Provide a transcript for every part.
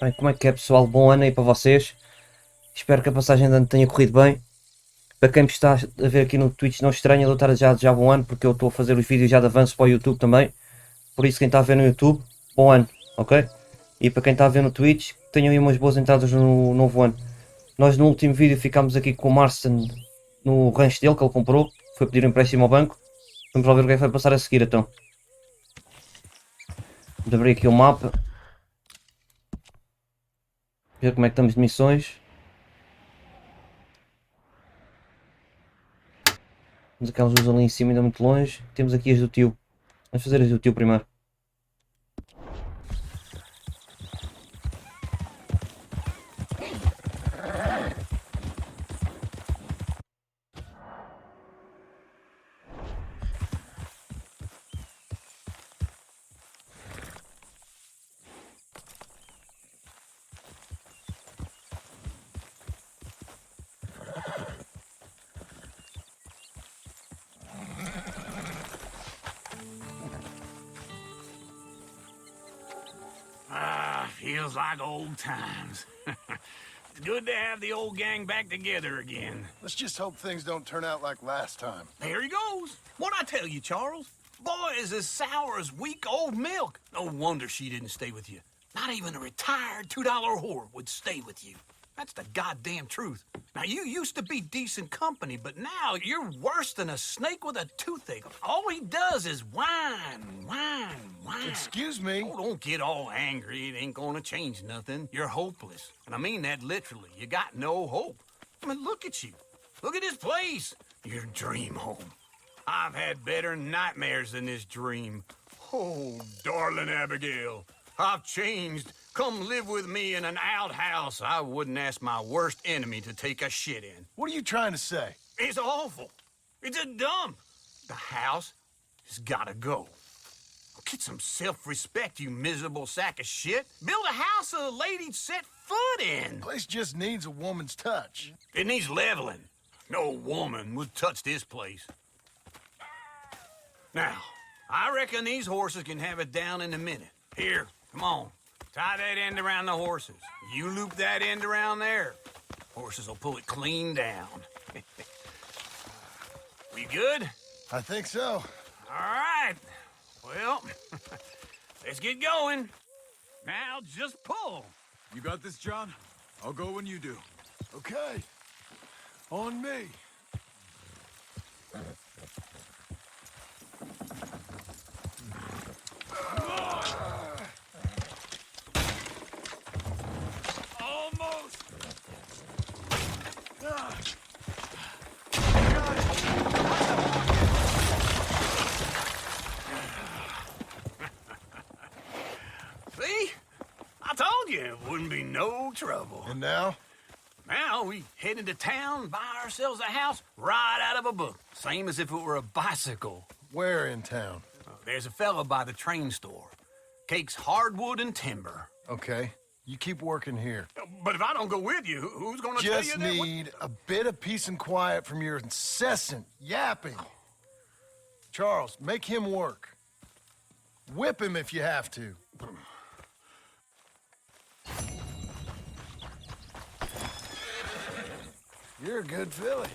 Bem, como é que é, pessoal? Bom ano aí para vocês. Espero que a passagem de ano tenha corrido bem. Para quem me está a ver aqui no Twitch, não estranha eu estar já bom ano, porque eu estou a fazer os vídeos já de avanço para o YouTube também. Por isso, quem está a ver no YouTube, bom ano, ok? E para quem está a ver no Twitch, tenham aí umas boas entradas no novo ano. Nós no último vídeo ficámos aqui com o Marston no rancho dele, que ele comprou. Foi pedir um empréstimo ao banco. Vamos lá ver o que é que vai passar a seguir, então. Vamos abrir aqui o mapa. Ver como é que estamos de missões. Temos aquelas luzes ali em cima, ainda muito longe. Temos aqui as do tio. Vamos fazer as do tio primeiro. Feels like old times. It's good to have the old gang back together again. Let's just hope things don't turn out like last time. There he goes. What'd I tell you, Charles? Boy is as sour as week-old milk. No wonder she didn't stay with you. Not even a retired $2 whore would stay with you. That's the goddamn truth. Now, you used to be decent company, but now you're worse than a snake with a toothache. All he does is whine, whine, whine. Excuse me? Oh, don't get all angry. It ain't gonna change nothing. You're hopeless. And I mean that literally. You got no hope. I mean, look at you. Look at this place. Your dream home. I've had better nightmares than this dream. Oh, darling Abigail, I've changed. Come live with me in an outhouse I wouldn't ask my worst enemy to take a shit in. What are you trying to say? It's awful. It's a dump. The house has gotta go. Get some self-respect, you miserable sack of shit. Build a house a lady'd set foot in. Place just needs a woman's touch. It needs leveling. No woman would touch this place. Now, I reckon these horses can have it down in a minute. Here, come on. Tie that end around the horses. You loop that end around there. Horses will pull it clean down. We good? I think so. All right. Well, let's get going. Now just pull. You got this, John? I'll go when you do. Okay. On me. Almost! See? I told you it wouldn't be no trouble. And now? Now we head into town, buy ourselves a house right out of a book. Same as if it were a bicycle. Where in town? There's a fella by the train store. Cakes hardwood and timber. Okay. You keep working here. But if I don't go with you, who's gonna tell you Just that? need a bit of peace and quiet from your incessant yapping. Charles, make him work. Whip him if you have to. You're a good filly.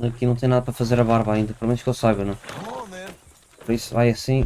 Aqui não tem nada para fazer a barba ainda, pelo menos que eu saiba, não? Come on, then. Por isso vai assim.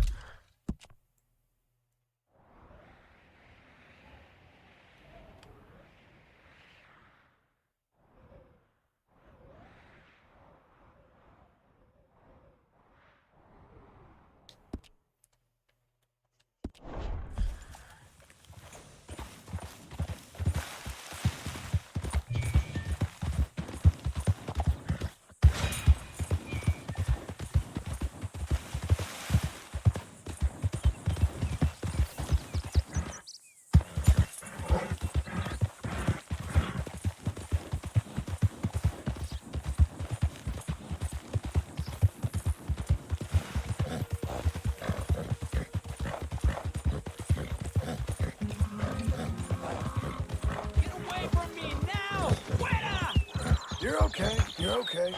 You're okay.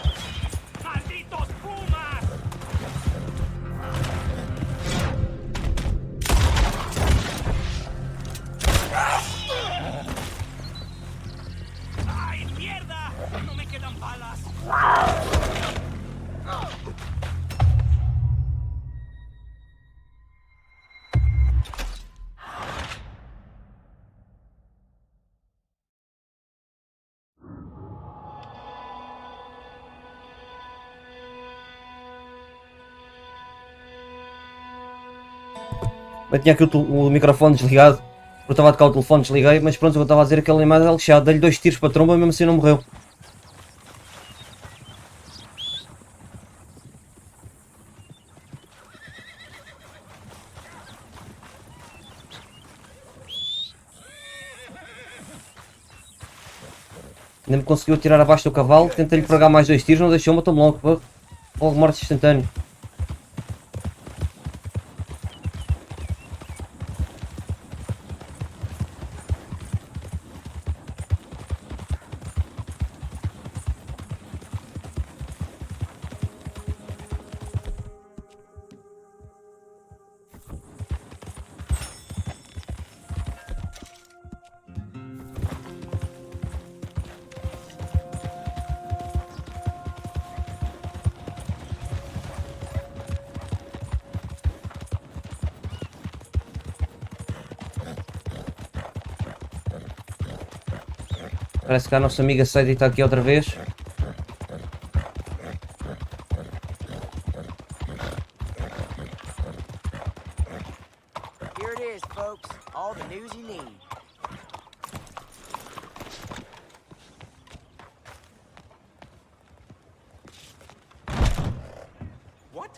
Malditos pumas! ¡Ay, mierda! No me quedan balas. Eu tinha aqui o microfone desligado. Eu estava a tocar o telefone, desliguei, mas pronto, eu estava a dizer que ele é mais lixado. Dei-lhe 2 tiros para a tromba e mesmo assim não morreu. Ainda me conseguiu tirar abaixo do cavalo, tentei-lhe pregar mais 2 tiros, não deixou, matou-me logo. Logo morte instantânea. Parece que a nossa amiga Sadie está aqui outra vez. Here it is, folks. All the news you need. What?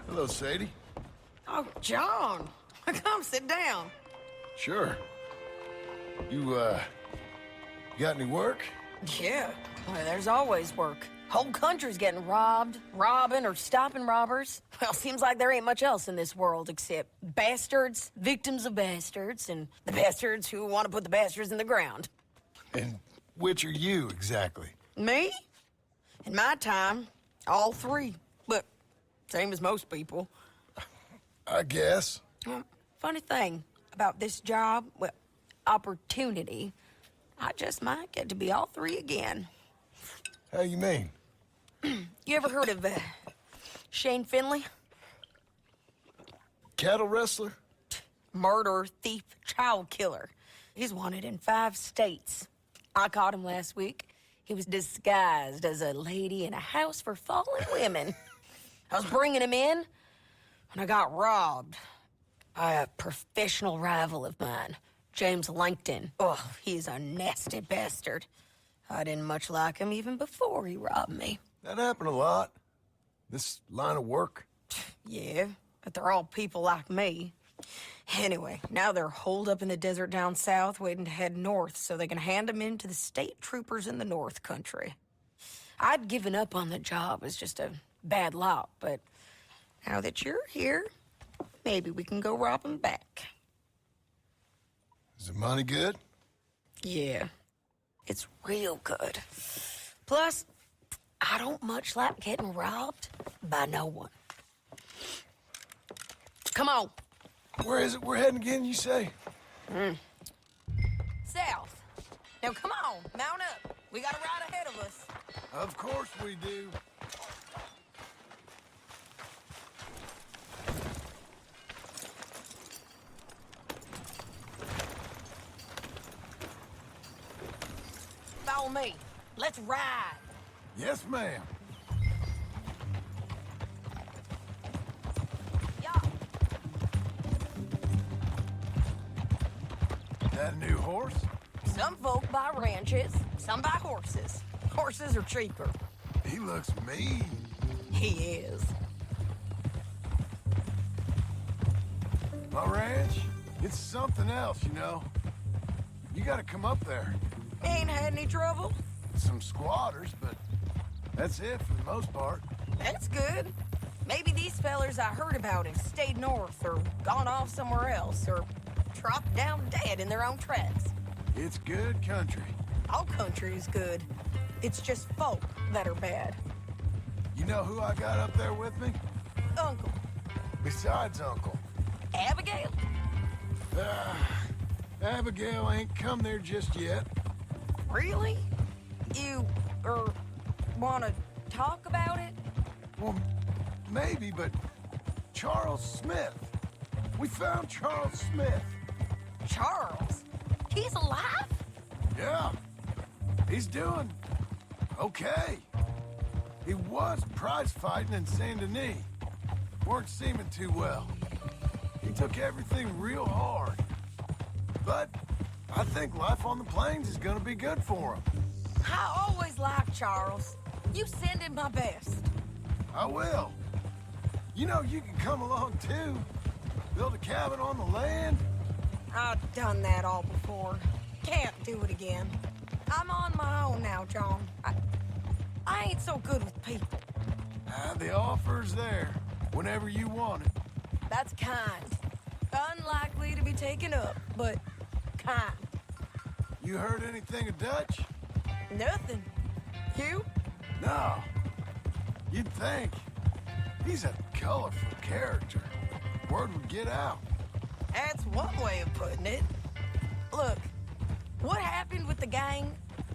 Hello, Sadie. Oh, John, come sit down. Sure. You got any work? Yeah, well, there's always work. Whole country's getting robbed, robbing, or stopping robbers. Well, seems like there ain't much else in this world except bastards, victims of bastards, and the bastards who want to put the bastards in the ground. And which are you, exactly? Me? In my time, all three. But same as most people. I guess. Well, funny thing about this job, well, opportunity, I just might get to be all three again. How you mean? You ever heard of Shane Finley? Cattle wrestler? Murderer, thief, child killer. He's wanted in 5 states. I caught him last week. He was disguised as a lady in a house for fallen women. I was bringing him in when I got robbed by a professional rival of mine, James Langton. Oh, he's a nasty bastard. I didn't much like him even before he robbed me. That happened a lot. This line of work. Yeah, but they're all people like me. Anyway, now they're holed up in the desert down south, waiting to head north so they can hand them in to the state troopers in the north country. I'd given up on the job as just a bad lot, but now that you're here, maybe we can go rob them back. Is the money good? Yeah, it's real good. Plus, I don't much like getting robbed by no one. Come on. Where is it we're heading again, you say? South. Now come on, mount up. We got a ride ahead of us. Of course we do. Follow me. Let's ride. Yes, ma'am. Yeah. That a new horse? Some folk buy ranches, some buy horses. Horses are cheaper. He looks mean. He is. My ranch? It's something else, you know. You gotta come up there. Ain't had any trouble? Some squatters, but that's it for the most part. That's good. Maybe these fellers I heard about have stayed north or gone off somewhere else or dropped down dead in their own tracks. It's good country. All country is good. It's just folk that are bad. You know who I got up there with me? Uncle, Besides Uncle. Abigail? Abigail ain't come there just yet. Really? You, wanna talk about it? Well, maybe, but Charles Smith. We found Charles Smith. Charles? He's alive? Yeah. He's doing okay. He was prize fighting in Saint Denis. Weren't seeming too well. He took everything real hard. But I think life on the plains is gonna be good for him. I always liked Charles. You send him my best. I will. You know, you can come along too. Build a cabin on the land. I've done that all before. Can't do it again. I'm on my own now, John. I ain't so good with people. The offer's there whenever you want it. That's kind. Unlikely to be taken up, but kind. You heard anything of Dutch? Nothing. You? No. You'd think. He's a colorful character. Word would get out. That's one way of putting it. Look, what happened with the gang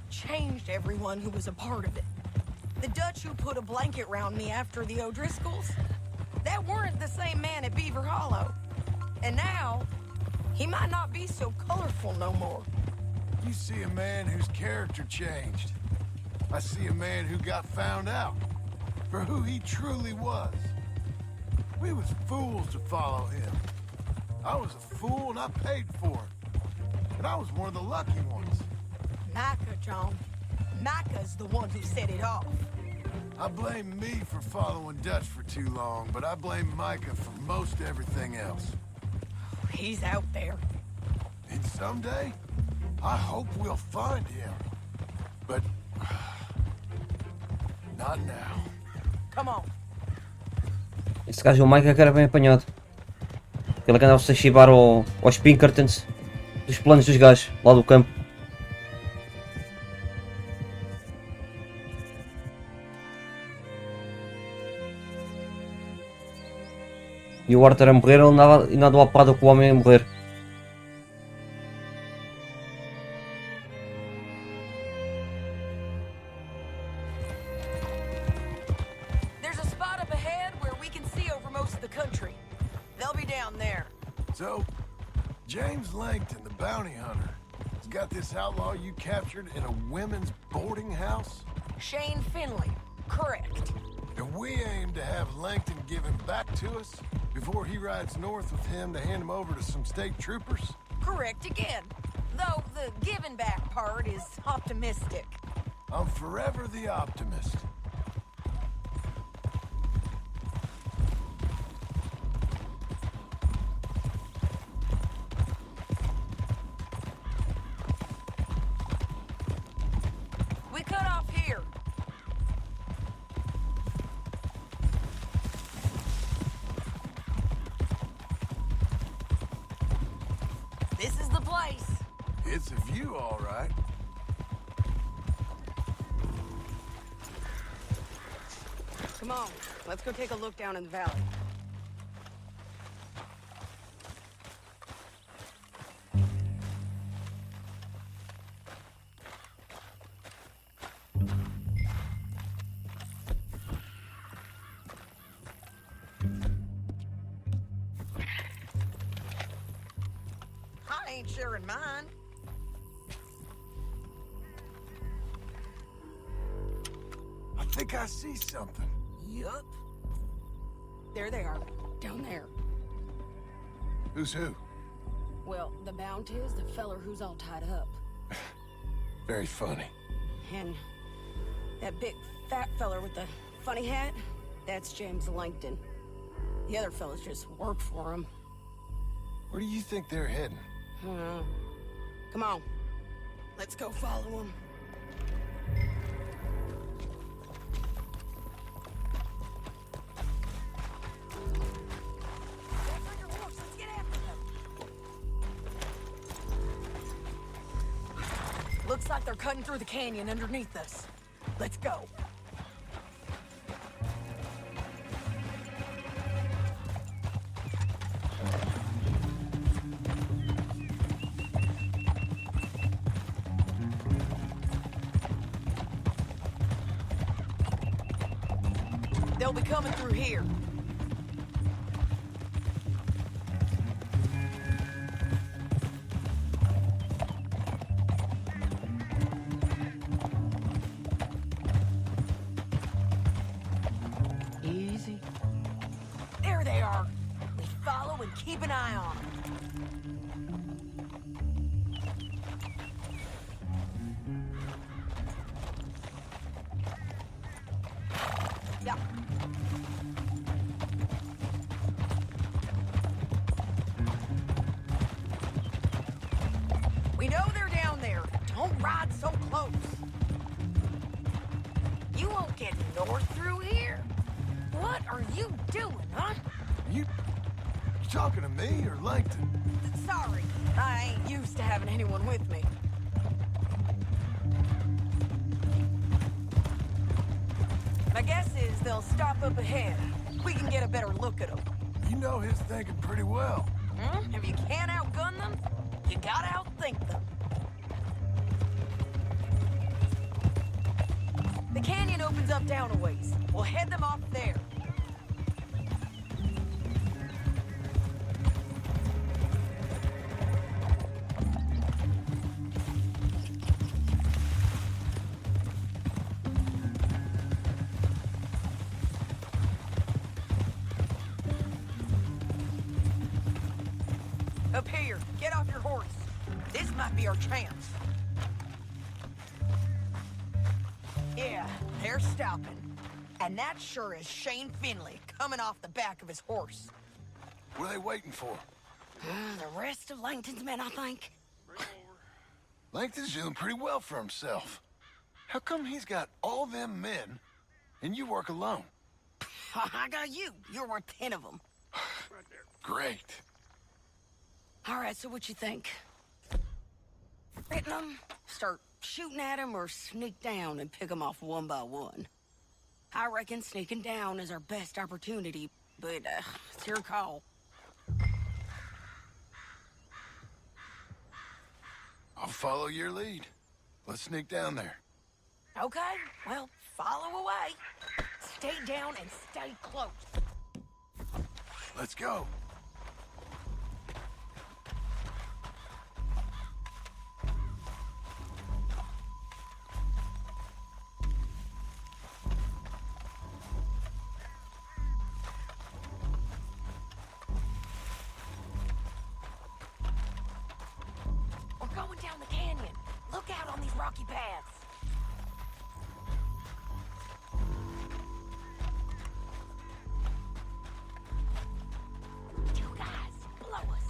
changed everyone who was a part of it. The Dutch who put a blanket round me after the O'Driscolls, that weren't the same man at Beaver Hollow. And now, he might not be so colorful no more. You see a man whose character changed. I see a man who got found out for who he truly was. We was fools to follow him. I was a fool and I paid for it. And I was one of the lucky ones. Micah, John. Micah's the one who set it off. I blame me for following Dutch for too long, but I blame Micah for most everything else. He's out there. And someday, I hope we'll find him. But not now. Come on. Esse gajo, o Mike, é que era bem apanhado. Ele que andava-se a chibar aos Pinkertons dos planos dos gajos lá do campo. E o Arthur a morrer, ele andava a porrada com o homem a morrer. There's a spot up ahead where we can see over most of the country. They'll be down there. So, James Langton, the bounty hunter, has got this outlaw you captured in a women's boarding house? Shane Finley. Correct. And we aim to have Langton give him back to us before he rides north with him to hand him over to some state troopers? Correct again. Though the giving back part is optimistic. I'm forever the optimist. We cut off here. This is the place. It's a view, all right. Come on, let's go take a look down in the valley. I ain't sharing mine. I think I see something. Yup. There they are, down there. Who's who? Well, the bounty is the feller who's all tied up. Very funny. And that big fat feller with the funny hat, that's James Langton. The other fellas just work for him. Where do you think they're heading? Come on, let's go follow him. Let's get after them. Looks Looks like they're cutting through the canyon underneath us. Let's go. They'll be coming through here. Easy. There they are. We follow and keep an eye on them. Yeah. We know they're down there. Don't ride so close. You won't get north through here. What are you doing, huh? You talking to me or Langton? Sorry, I ain't used to having anyone with me. My guess is they'll stop up ahead. We can get a better look at them. You know his thinking pretty well. If you can't outgun them, you gotta outthink them. The canyon opens up down a ways. We'll head them off there. Up here, get off your horse. This might be our chance. Yeah, they're stopping. And that sure is Shane Finley coming off the back of his horse. What are they waiting for? The rest of Langton's men, I think. Langton's doing pretty well for himself. How come he's got all them men and you work alone? I got you. You're worth 10 of them. Great. All right, so what you think? Hitting them, start shooting at them, or sneak down and pick them off one by one? I reckon sneaking down is our best opportunity, but it's your call. I'll follow your lead. Let's sneak down there. Okay, well, follow away. Stay down and stay close. Let's go. We're going down the canyon. Look out on these rocky paths. Two guys below us.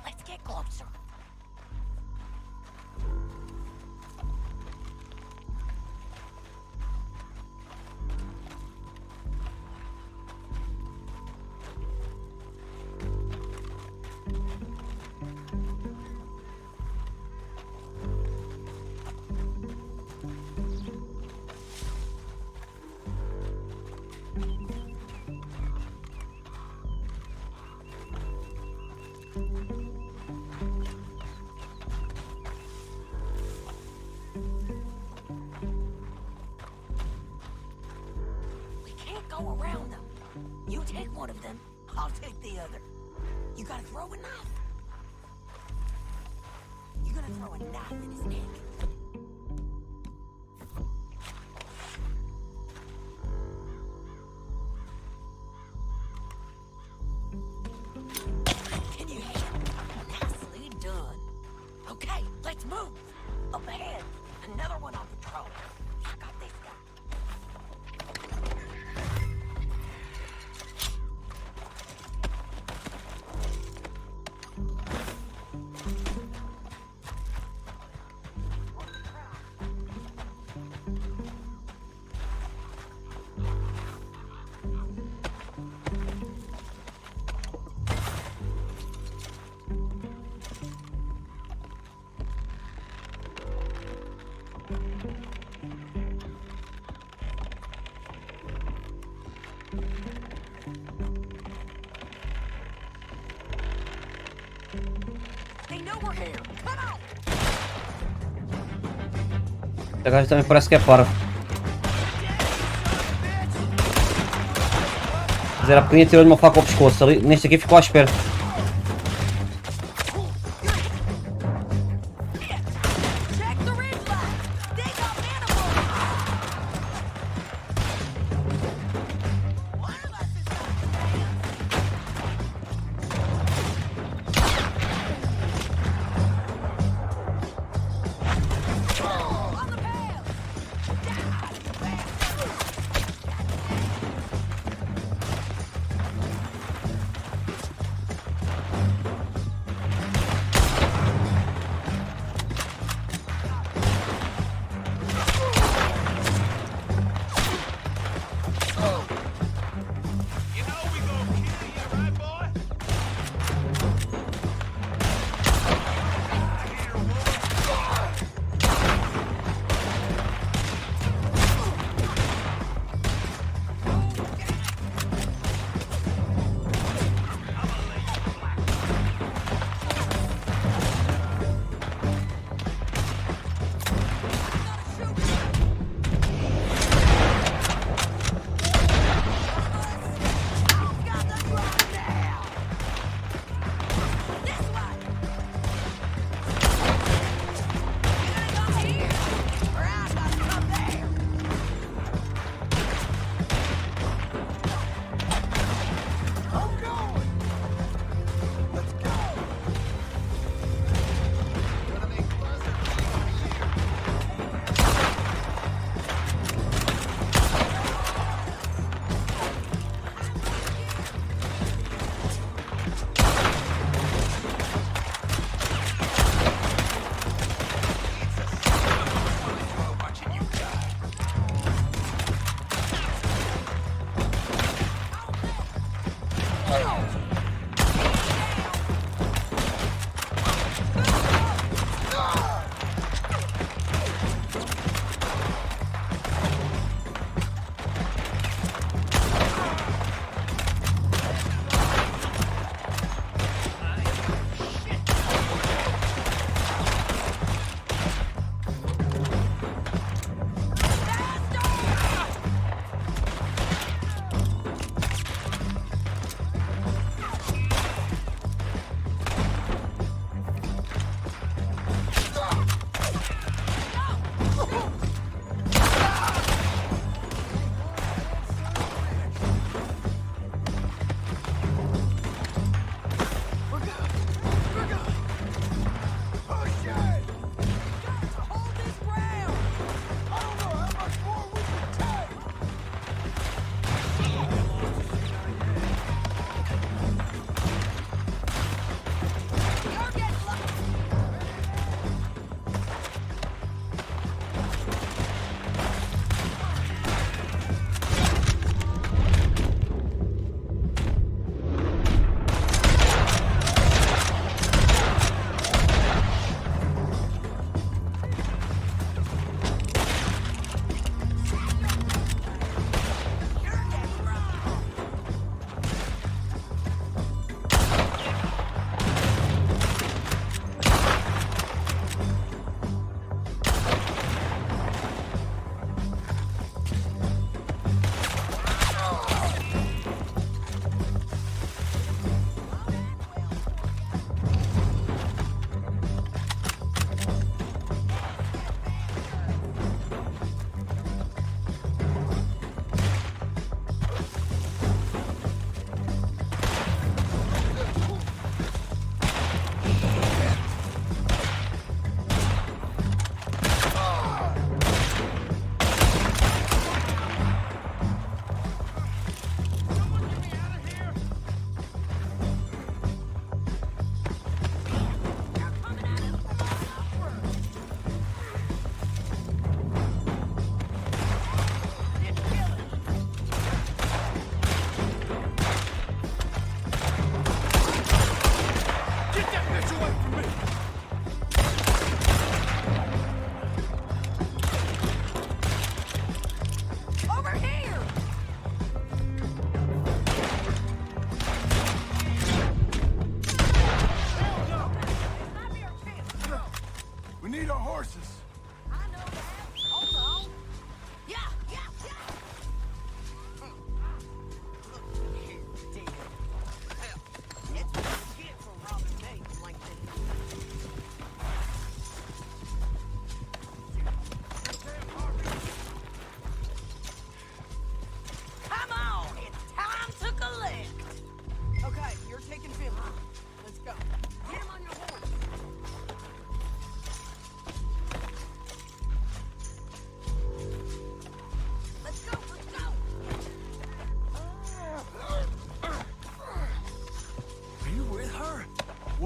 Let's get closer. We can't go around them. You take one of them, I'll take the other. You gotta throw a knife. You're gonna throw a knife in his neck. Can you hit? Nicely done. Okay, let's move. Up ahead, another one on patrol. I got this guy. A gaja também parece que é para. Mas era pequenino, tirou-lhe uma faca ao pescoço. Ali, neste aqui ficou à espera.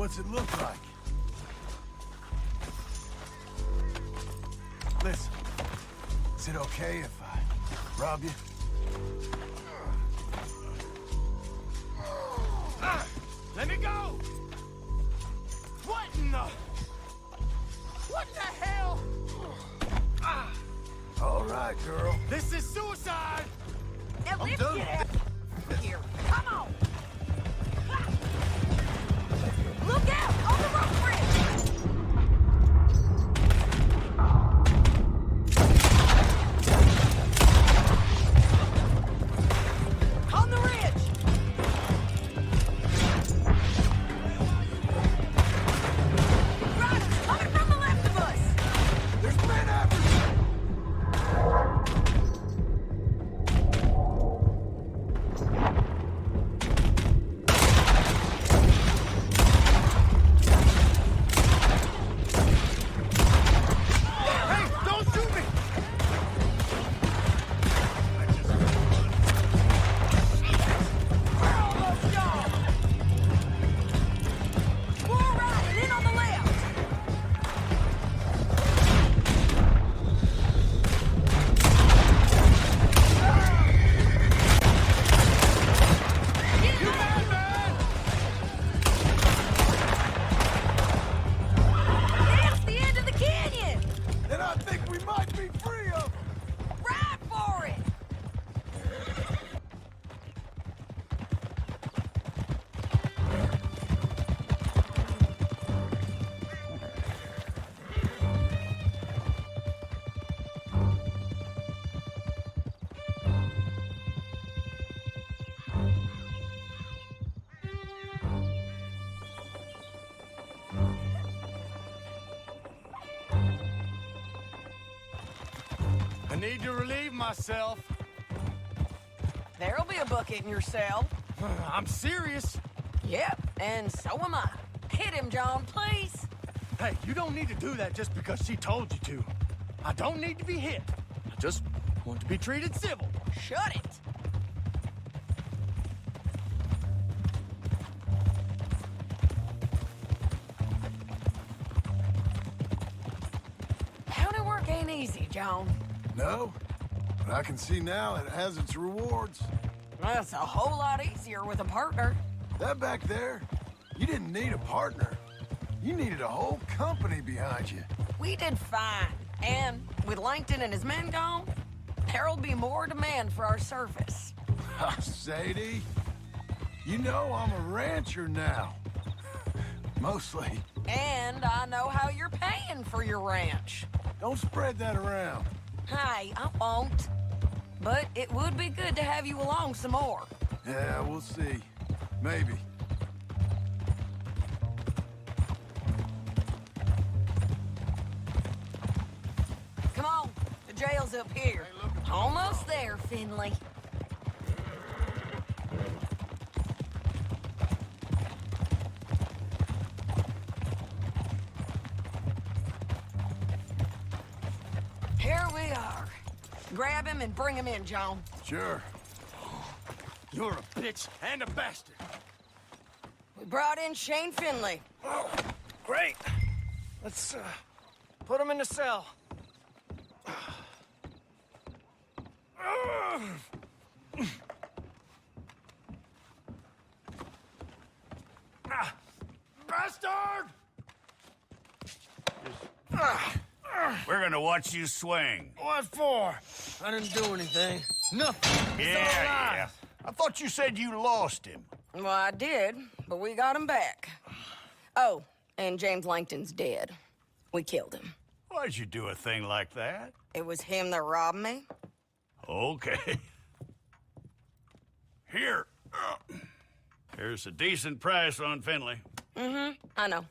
What's it look like? Listen, is it okay if I rob you? Let me go! What in the... What the hell? All right, girl. This is suicide! Now let's done get out of here. Come on. Look out on the rope bridge. On the ridge. Riders coming from the left of us. There's men after you! Hey, don't shoot me! Where are all those y'all? More riding in on the left. Get back, man! That's the end of the canyon. And I think we might be free of them. Ride for it. I need to relieve myself. There'll be a bucket in your cell. I'm serious. Yep, and so am I. Hit him, John, please. Hey, you don't need to do that just because she told you to. I don't need to be hit. I just want to be treated civil. Shut it. County work ain't easy, John. No, but I can see now it has its rewards. That's a whole lot easier with a partner. That back there, you didn't need a partner. You needed a whole company behind you. We did fine. And with Langton and his men gone, there'll be more demand for our service. Sadie, you know I'm a rancher now. Mostly. And I know how you're paying for your ranch. Don't spread that around. Hey, I won't. But it would be good to have you along some more. Yeah, we'll see. Maybe. Come on, the jail's up here. Almost there, Finley. Here we are. Grab him and bring him in, John. Sure. You're a bitch and a bastard. We brought in Shane Finley. Oh, great. Let's put him in the cell. Bastard! We're gonna watch you swing. What for? I didn't do anything. Nothing. It's all lies. I thought you said you lost him. Well, I did, but we got him back. Oh, and James Langton's dead. We killed him. Why'd you do a thing like that? It was him that robbed me. Okay. Here. Here's a decent price on Finley. I know.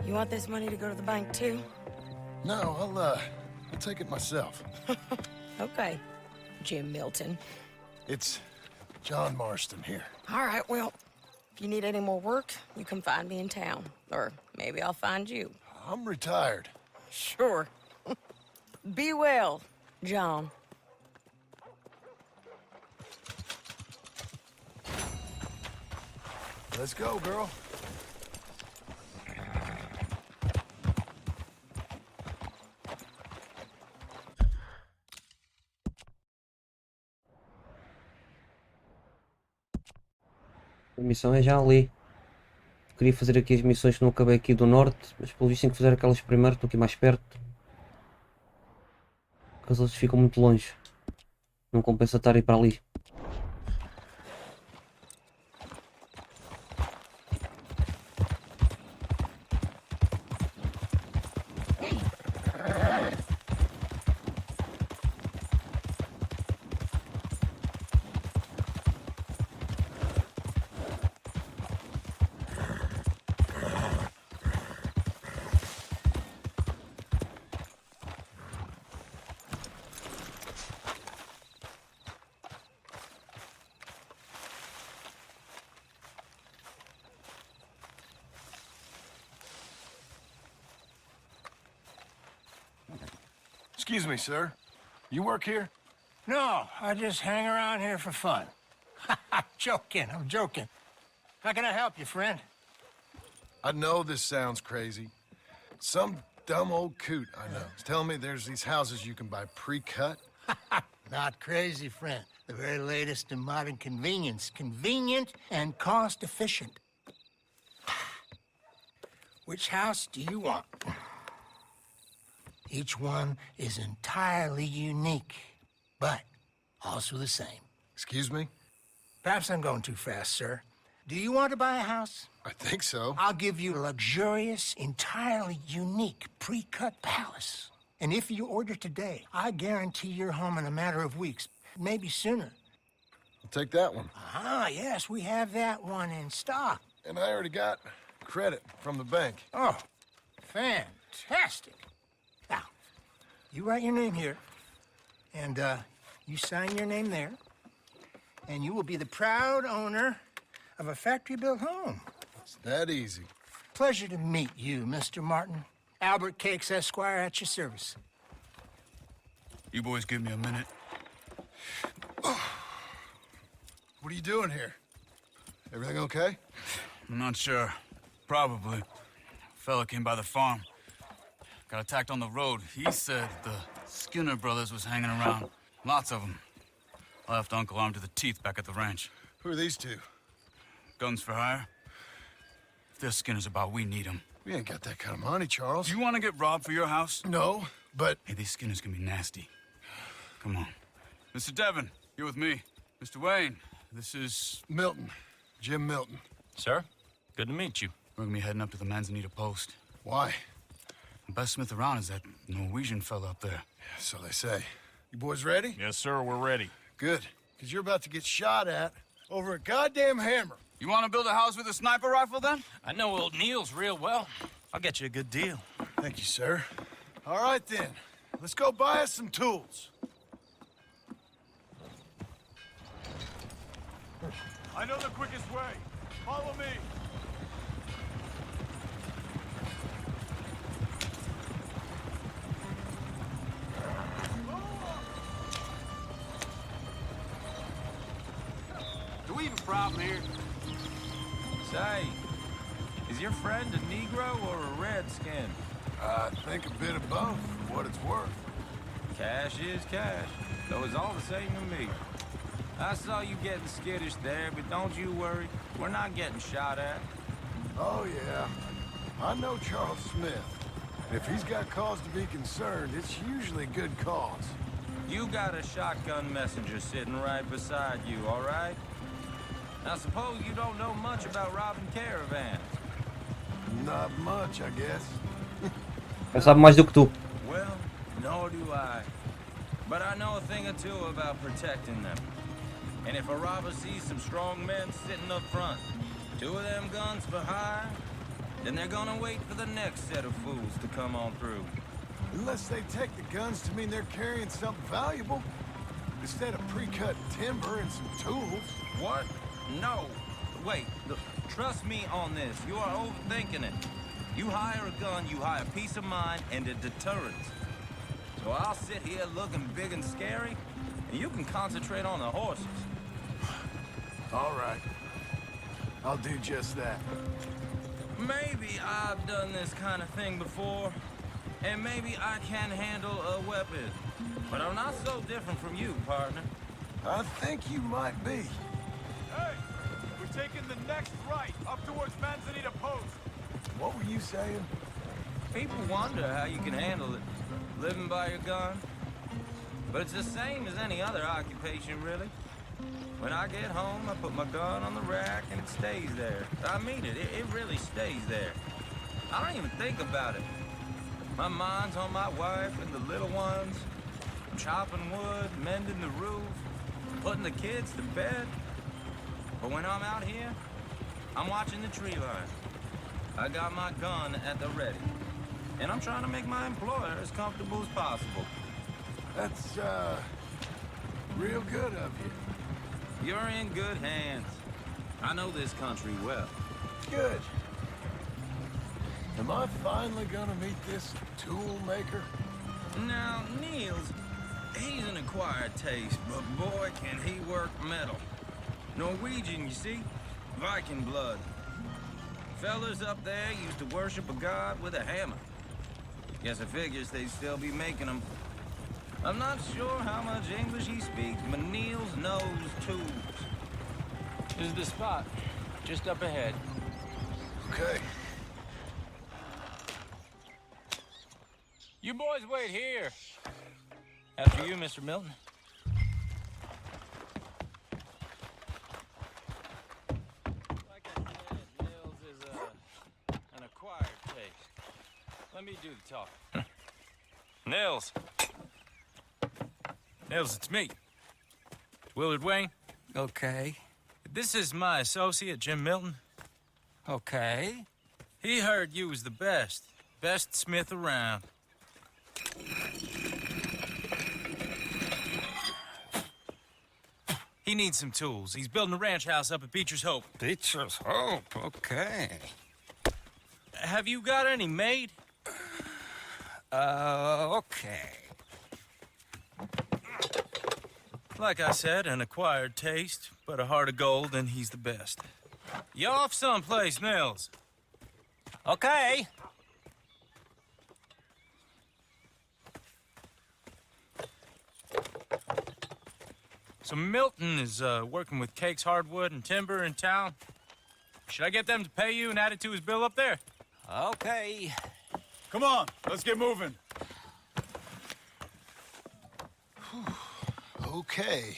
You want this money to go to the bank, too? No, I'll take it myself. Okay, Jim Milton. It's John Marston here. All right, well, if you need any more work, you can find me in town. Or maybe I'll find you. I'm retired. Sure. Be well, John. Let's go, girl. A missão é já ali. Queria fazer aqui as missões que não acabei aqui do norte, mas pelo visto tenho que fazer aquelas primeiro, estou aqui mais perto. Porque as outras ficam muito longe. Não compensa estar a ir para ali. Excuse me, sir. You work here? No, I just hang around here for fun. I'm joking. How can I help you, friend? I know this sounds crazy. Some dumb old coot I know is telling me there's these houses you can buy pre-cut. Not crazy, friend. The very latest in modern convenience. Convenient and cost-efficient. Which house do you want? Each one is entirely unique, but also the same. Excuse me? Perhaps I'm going too fast, sir. Do you want to buy a house? I think so. I'll give you a luxurious, entirely unique pre-cut palace. And if you order today, I guarantee you're home in a matter of weeks, maybe sooner. I'll take that one. Ah, yes, we have that one in stock. And I already got credit from the bank. Oh, fantastic. Now, you write your name here, and you sign your name there, and you will be the proud owner of a factory-built home. It's that easy. Pleasure to meet you, Mr. Martin. Albert Cakes, Esquire, at your service. You boys give me a minute. What are you doing here? Everything okay? I'm not sure. Probably. Fella came by the farm. Got attacked on the road. He said the Skinner brothers was hanging around. Lots of them. I left Uncle armed to the teeth back at the ranch. Who are these two? Guns for hire? If there's Skinner's about, we need them. We ain't got that kind of money, Charles. You want to get robbed for your house? No, but... Hey, these Skinners can be nasty. Come on. Mr. Devon, you're with me. Mr. Wayne, this is... Milton. Jim Milton. Sir, good to meet you. We're gonna be heading up to the Manzanita post. Why? The best smith around is that Norwegian fella up there. So they say. You boys ready? Yes, sir, we're ready. Good. Because you're about to get shot at over a goddamn hammer. You want to build a house with a sniper rifle, then? I know old Neil's real well. I'll get you a good deal. Thank you, sir. All right, then. Let's go buy us some tools. I know the quickest way. Follow me. Do we have a problem here? Say, is your friend a Negro or a Redskin? I think a bit of both, for what it's worth. Cash is cash, though it's all the same to me. I saw you getting skittish there, but don't you worry. We're not getting shot at. Oh, yeah. I know Charles Smith. If he's got cause to be concerned, it's usually good cause. You got a shotgun messenger sitting right beside you, all right? Now suppose you don't know much about robbing caravans. Not much, I guess. Eu sabe mais do que tu. Well, nor do I. But I know a thing or two about protecting them. And if a robber sees some strong men sitting up front, 2 of them guns for hire, then they're gonna wait for the next set of fools to come on through. Unless they take the guns to mean they're carrying something valuable. Instead of pre-cut timber and some tools. What? No. Wait, look, trust me on this. You are overthinking it. You hire a gun, you hire peace of mind and a deterrent. So I'll sit here looking big and scary, and you can concentrate on the horses. All right. I'll do just that. Maybe I've done this kind of thing before, and maybe I can handle a weapon. But I'm not so different from you, partner. I think you might be. Hey! We're taking the next right, up towards Manzanita Post. What were you saying? People wonder how you can handle it, living by your gun. But it's the same as any other occupation, really. When I get home, I put my gun on the rack and it stays there. I mean it, it really stays there. I don't even think about it. My mind's on my wife and the little ones. I'm chopping wood, mending the roof, putting the kids to bed. But when I'm out here, I'm watching the tree line. I got my gun at the ready. And I'm trying to make my employer as comfortable as possible. That's, real good of you. You're in good hands. I know this country well. Good. Am I finally gonna meet this tool maker? Now, Niels, he's an acquired taste, but boy, can he work metal. Norwegian, you see? Viking blood. Fellas up there used to worship a god with a hammer. Guess I figures they'd still be making them. I'm not sure how much English he speaks, but Niels knows tools. This is the spot, just up ahead. Okay. You boys wait here. After you, Mr. Milton. Like I said, Nils is an acquired taste. Let me do the talking. Nils. Nils, it's me. Willard Wayne. Okay. This is my associate, Jim Milton. Okay. He heard you was the best. Best smith around. He needs some tools. He's building a ranch house up at Beecher's Hope. Beecher's Hope, okay. Have you got any made? Okay. Like I said, an acquired taste, but a heart of gold, and he's the best. You off someplace, Nils? Okay. So Milton is working with Cake's Hardwood and Timber in town. Should I get them to pay you and add it to his bill up there? Okay. Come on, let's get moving. Okay.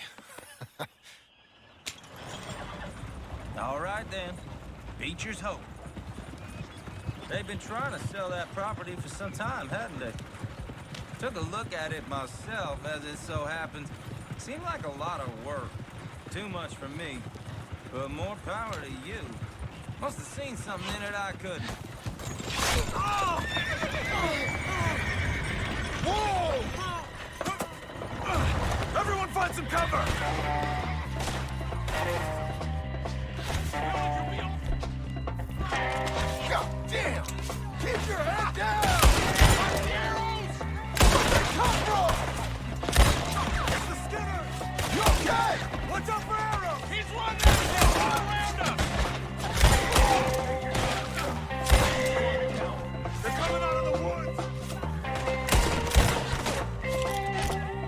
All right, then. Beecher's Hope. They've been trying to sell that property for some time, hadn't they? Took a look at it myself, as it so happens. Seemed like a lot of work. Too much for me. But more power to you. Must have seen something in it I couldn't. Whoa! Everyone find some cover! God damn! Keep your head down! Come from? It's the Skinner! You okay? Watch out for arrows! He's running! All around us! They're coming out of the woods!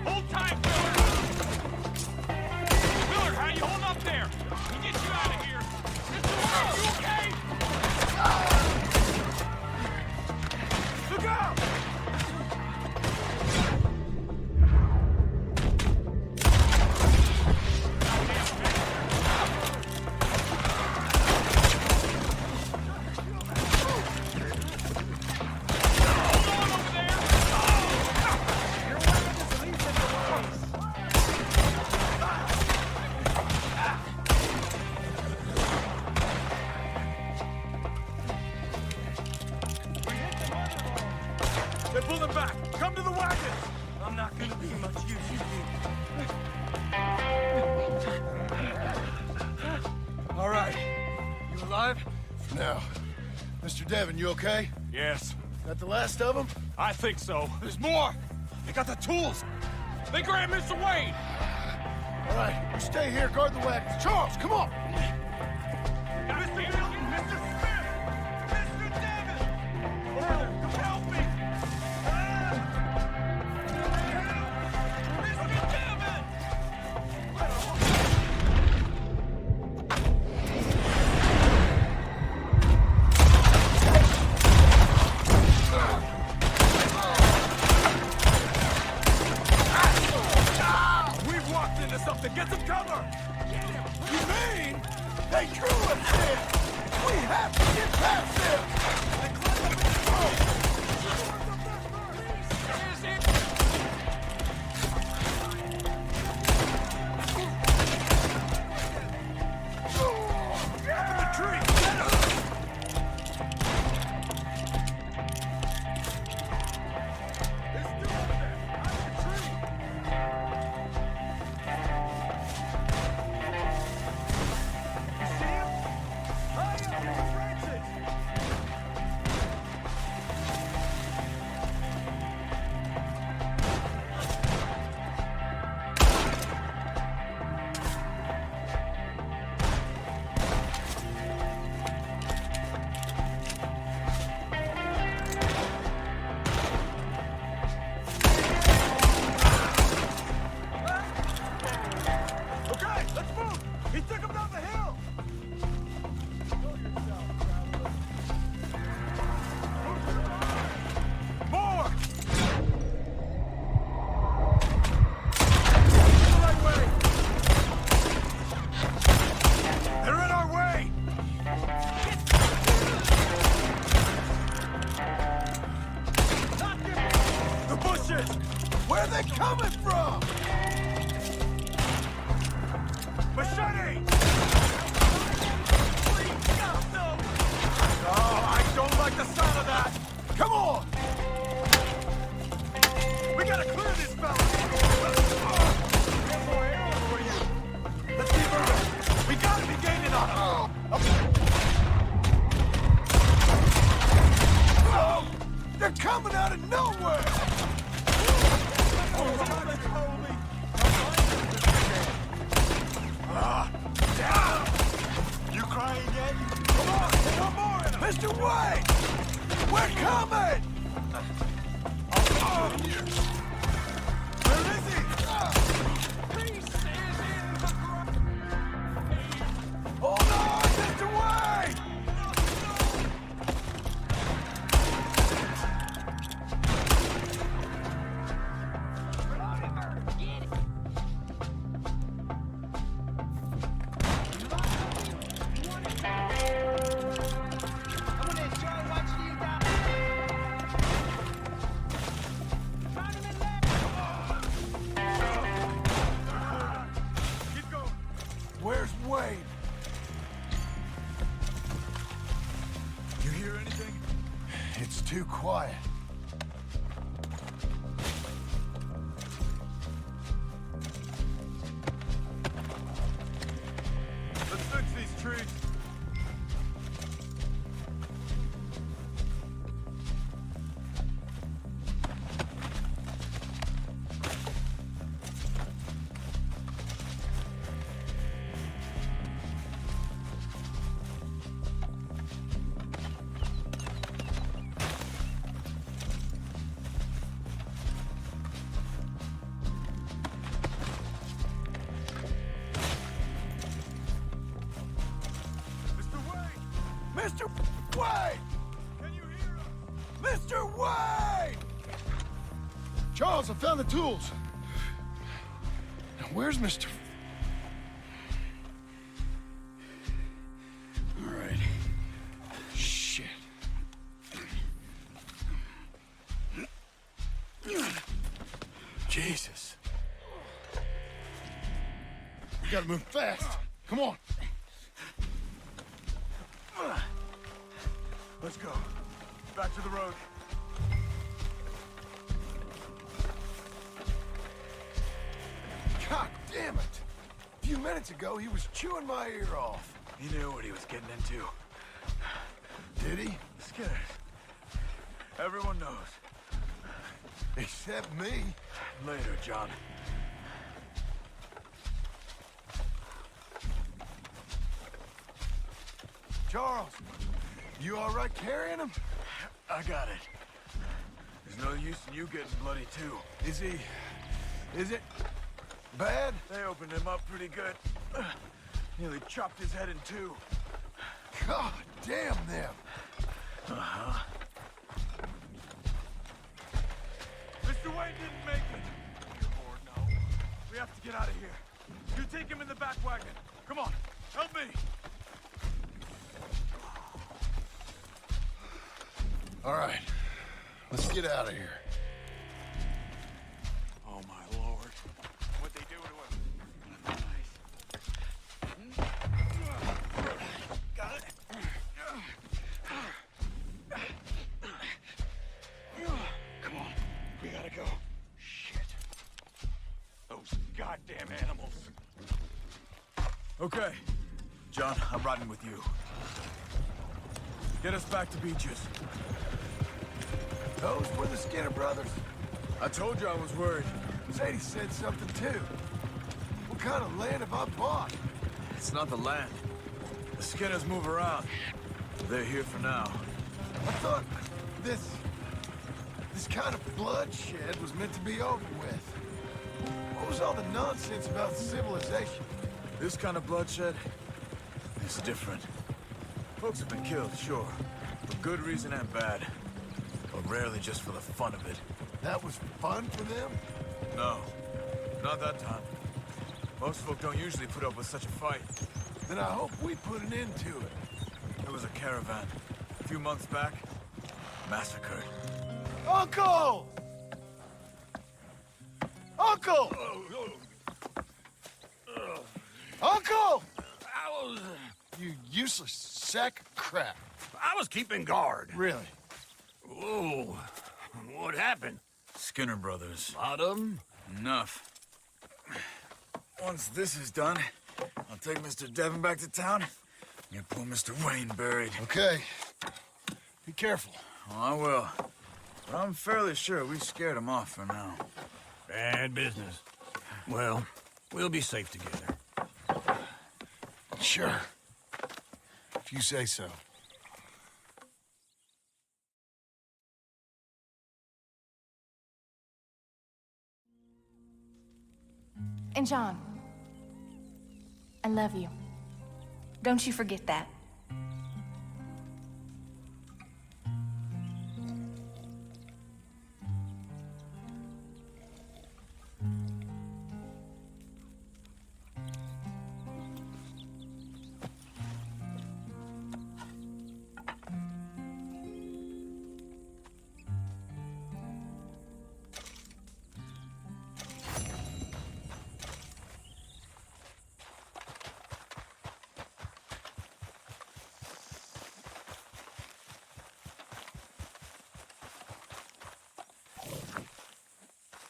Hold tight, Willard! Willard, how you holding up there? We'll get you out of here! Mr. Willard, you okay? Look out! They're pulling back! Come to the wagons! I'm not gonna be much use, you All right. You alive? Now, Mr. Devon, you okay? Yes, That the last of them? I think so. There's more! They got the tools! They grabbed Mr. Wayne! All right, you stay here, guard the wagons. Charles, come on! Mr. are they coming from? Machete! Oh, I don't like the sound of that! Come on! We gotta clear this fella! Let's keep moving! We gotta be gaining on him! Oh, they're coming out of nowhere! You crying yet? Come on, one more in him! Mr. Wade! We're coming! Where is he? Hold on, Mr. Wade! Keep going. Where's Wade? You hear anything? It's too quiet. Let's fix these trees. Mr. Wade! Can you hear us? Mr. Wade! Charles, I found the tools. Now, where's Mr. All right. Shit. Jesus. We gotta move fast. Come on. Let's go. Back to the road. God damn it! A few minutes ago, he was chewing my ear off. He knew what he was getting into. Did he? Scared. Everyone knows. Except me. Later, John. Charles, you all right carrying him? I got it. There's no use in you getting bloody, too. Is he... is it... bad? They opened him up pretty good. Nearly chopped his head in two. God damn them! Uh-huh. Mr. Wayne didn't make it. Lord, no. We have to get out of here. You take him in the back wagon. Come on, help me. All right, let's get out of here. Oh, my Lord. What'd they do to him? Got it. Come on, we gotta go. Shit. Those goddamn animals. Okay. John, I'm riding with you. Get us back to Beaches. Those were the Skinner brothers. I told you I was worried. Sadie said something too. What kind of land have I bought? It's not the land. The Skinners move around. They're here for now. I thought this kind of bloodshed was meant to be over with. What was all the nonsense about civilization? This kind of bloodshed is different. Folks have been killed, sure. For good reason and bad. But rarely just for the fun of it. That was fun for them? No. Not that time. Most folk don't usually put up with such a fight. Then I hope we put an end to it. There was a caravan. A few months back. Massacred. Uncle! Uncle! Uncle! You useless sack of crap. I was keeping guard. Really? Whoa. What happened? Skinner brothers. Lot of them? Enough. Once this is done, I'll take Mr. Devon back to town and get poor Mr. Wayne buried. Okay. Be careful. Oh, I will. But I'm fairly sure we scared him off for now. Bad business. Well, we'll be safe together. Sure. If you say so. And John, I love you. Don't you forget that.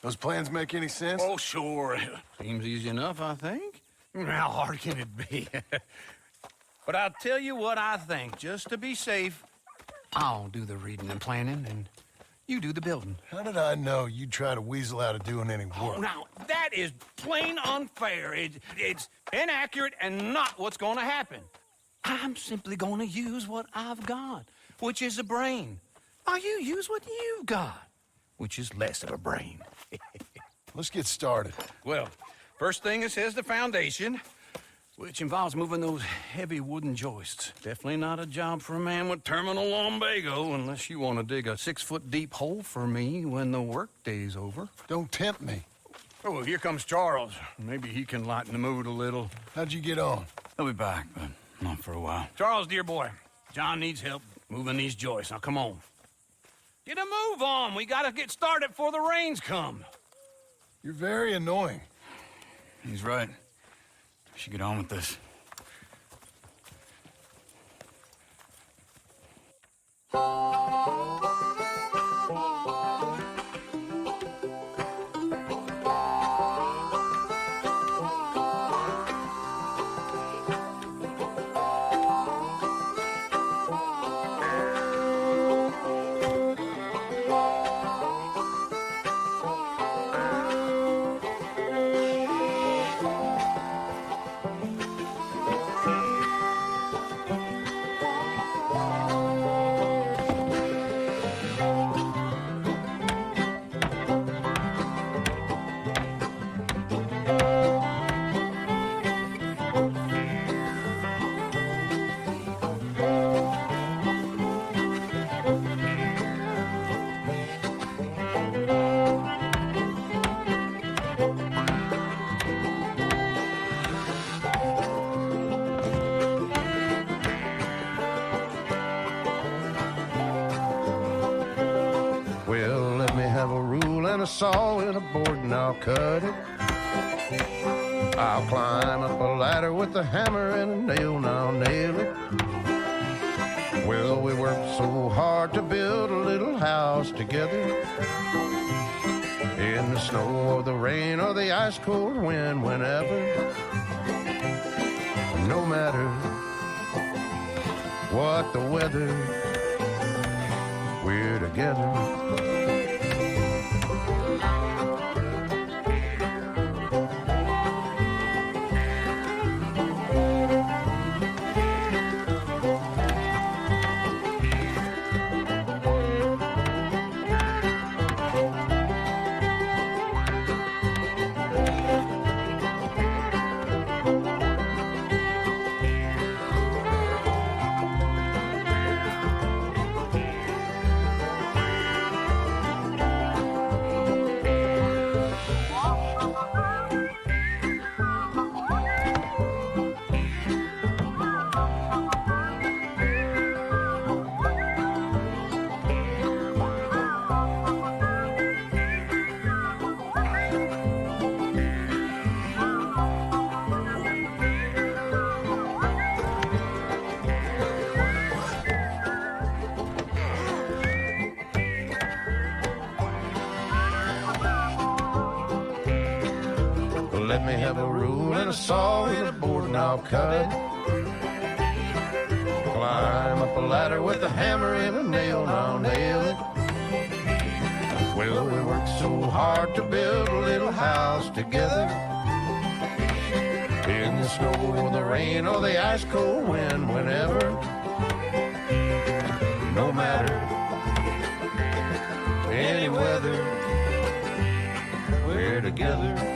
Those plans make any sense? Oh, sure. Seems easy enough, I think. How hard can it be? But I'll tell you what I think. Just to be safe, I'll do the reading and planning, and you do the building. How did I know you'd try to weasel out of doing any work? Oh, now, that is plain unfair. It's inaccurate and not what's going to happen. I'm simply going to use what I've got, which is a brain. Now, you use what you've got, which is less of a brain. Let's get started. Well, first thing it says the foundation, which involves moving those heavy wooden joists. Definitely not a job for a man with terminal lumbago, unless you want to dig a 6-foot deep hole for me when the workday's over. Don't tempt me. Oh, here comes Charles. Maybe he can lighten the mood a little. How'd you get on? He'll be back, but not for a while. Charles, dear boy, John needs help moving these joists. Now, come on. Get a move on. We gotta get started before the rains come. You're very annoying. He's right. We should get on with this. Saw and a board and I'll cut it. I'll climb up a ladder with a hammer and a nail and I'll nail it. Well, we worked so hard to build a little house together. In the snow or the rain or the ice cold wind, whenever. No matter what the weather, we're together. let me have a rule and a saw and a board and I'll cut it. Climb up a ladder with a hammer and a nail and I'll nail it. Well, we worked so hard to build a little house together. In the snow or the rain or the ice cold wind, whenever. No matter any weather, we're together.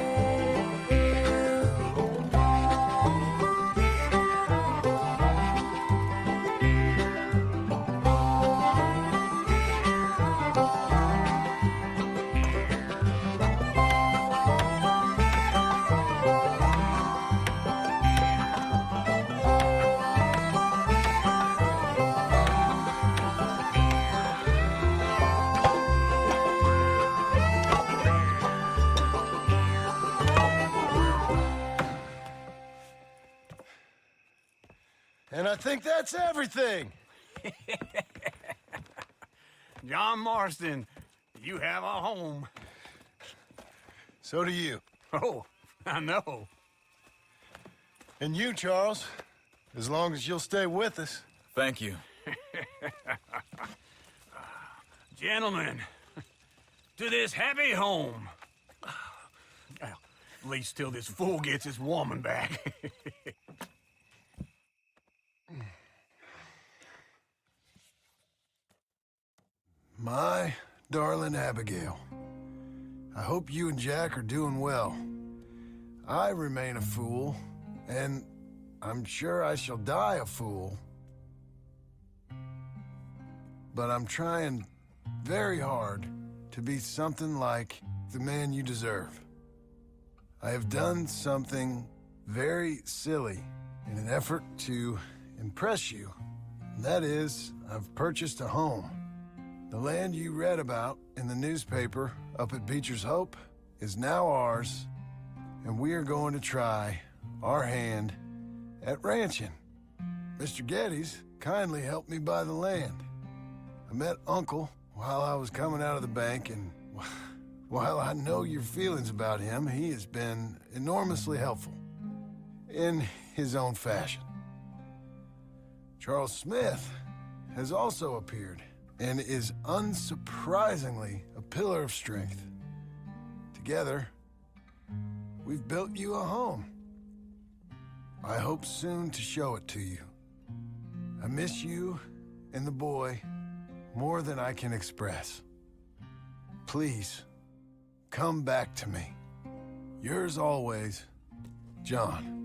And I think that's everything. John Marston, you have a home. So do you. Oh, I know. And you, Charles, as long as you'll stay with us. Thank you. Gentlemen, to this happy home. Well, at least till this fool gets his woman back. My darling Abigail, I hope you and Jack are doing well. I remain a fool, and I'm sure I shall die a fool. But I'm trying very hard to be something like the man you deserve. I have done something very silly in an effort to impress you. And that is, I've purchased a home. The land you read about in the newspaper up at Beecher's Hope is now ours, and we are going to try our hand at ranching. Mr. Geddes kindly helped me buy the land. I met Uncle while I was coming out of the bank, and while I know your feelings about him, he has been enormously helpful in his own fashion. Charles Smith has also appeared and is unsurprisingly a pillar of strength. Together, we've built you a home. I hope soon to show it to you. I miss you and the boy more than I can express. Please, come back to me. Yours always, John.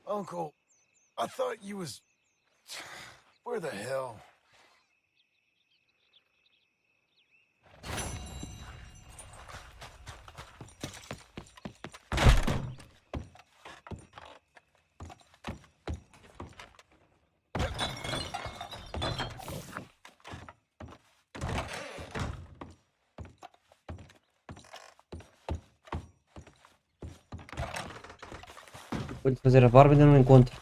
Uncle, I thought you was... Where the hell? Vou-lhe fazer a barba e ainda não encontro.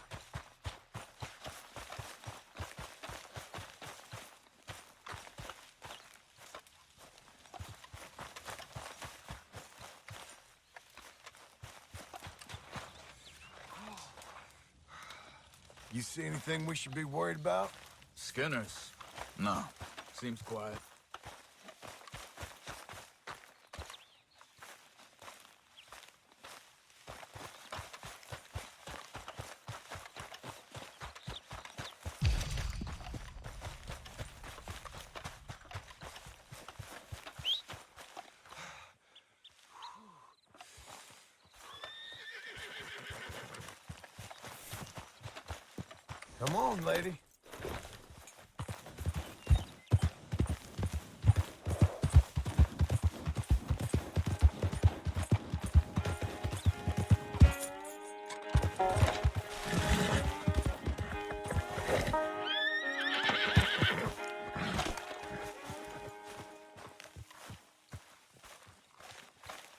You see anything we should be worried about? Skinners? No. Seems quiet. Come on, lady.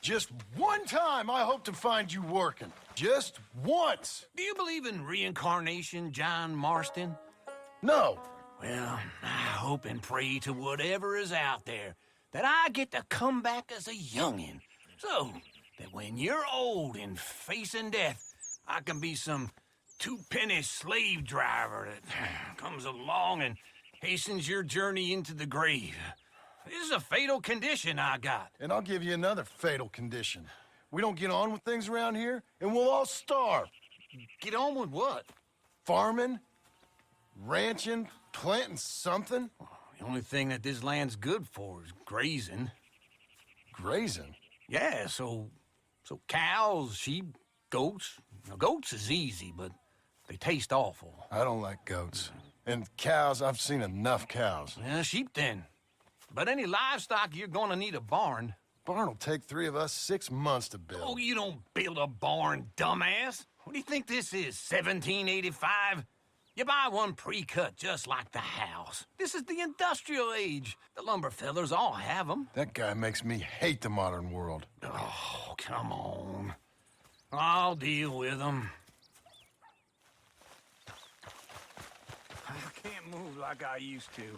Just one time I hope to find you working. Just once. Do you believe in reincarnation, John Marston? No. Well, I hope and pray to whatever is out there that I get to come back as a youngin', so that when you're old and facing death, I can be some two-penny slave driver that comes along and hastens your journey into the grave. This is a fatal condition I got. And I'll give you another fatal condition. We don't get on with things around here, and we'll all starve. Get on with what? Farming, ranching, planting something. The only thing that this land's good for is grazing. Grazing? Yeah, so cows, sheep, goats. Now, goats is easy, but they taste awful. I don't like goats. And cows, I've seen enough cows. Yeah, sheep then. But any livestock, you're gonna need a barn. Barn will take 3 of us 6 months to build. Oh, you don't build a barn, dumbass. What do you think this is, 1785? You buy one pre-cut just like the house. This is the industrial age. The lumber fellers all have them. That guy makes me hate the modern world. Oh, come on. I'll deal with them. I can't move like I used to.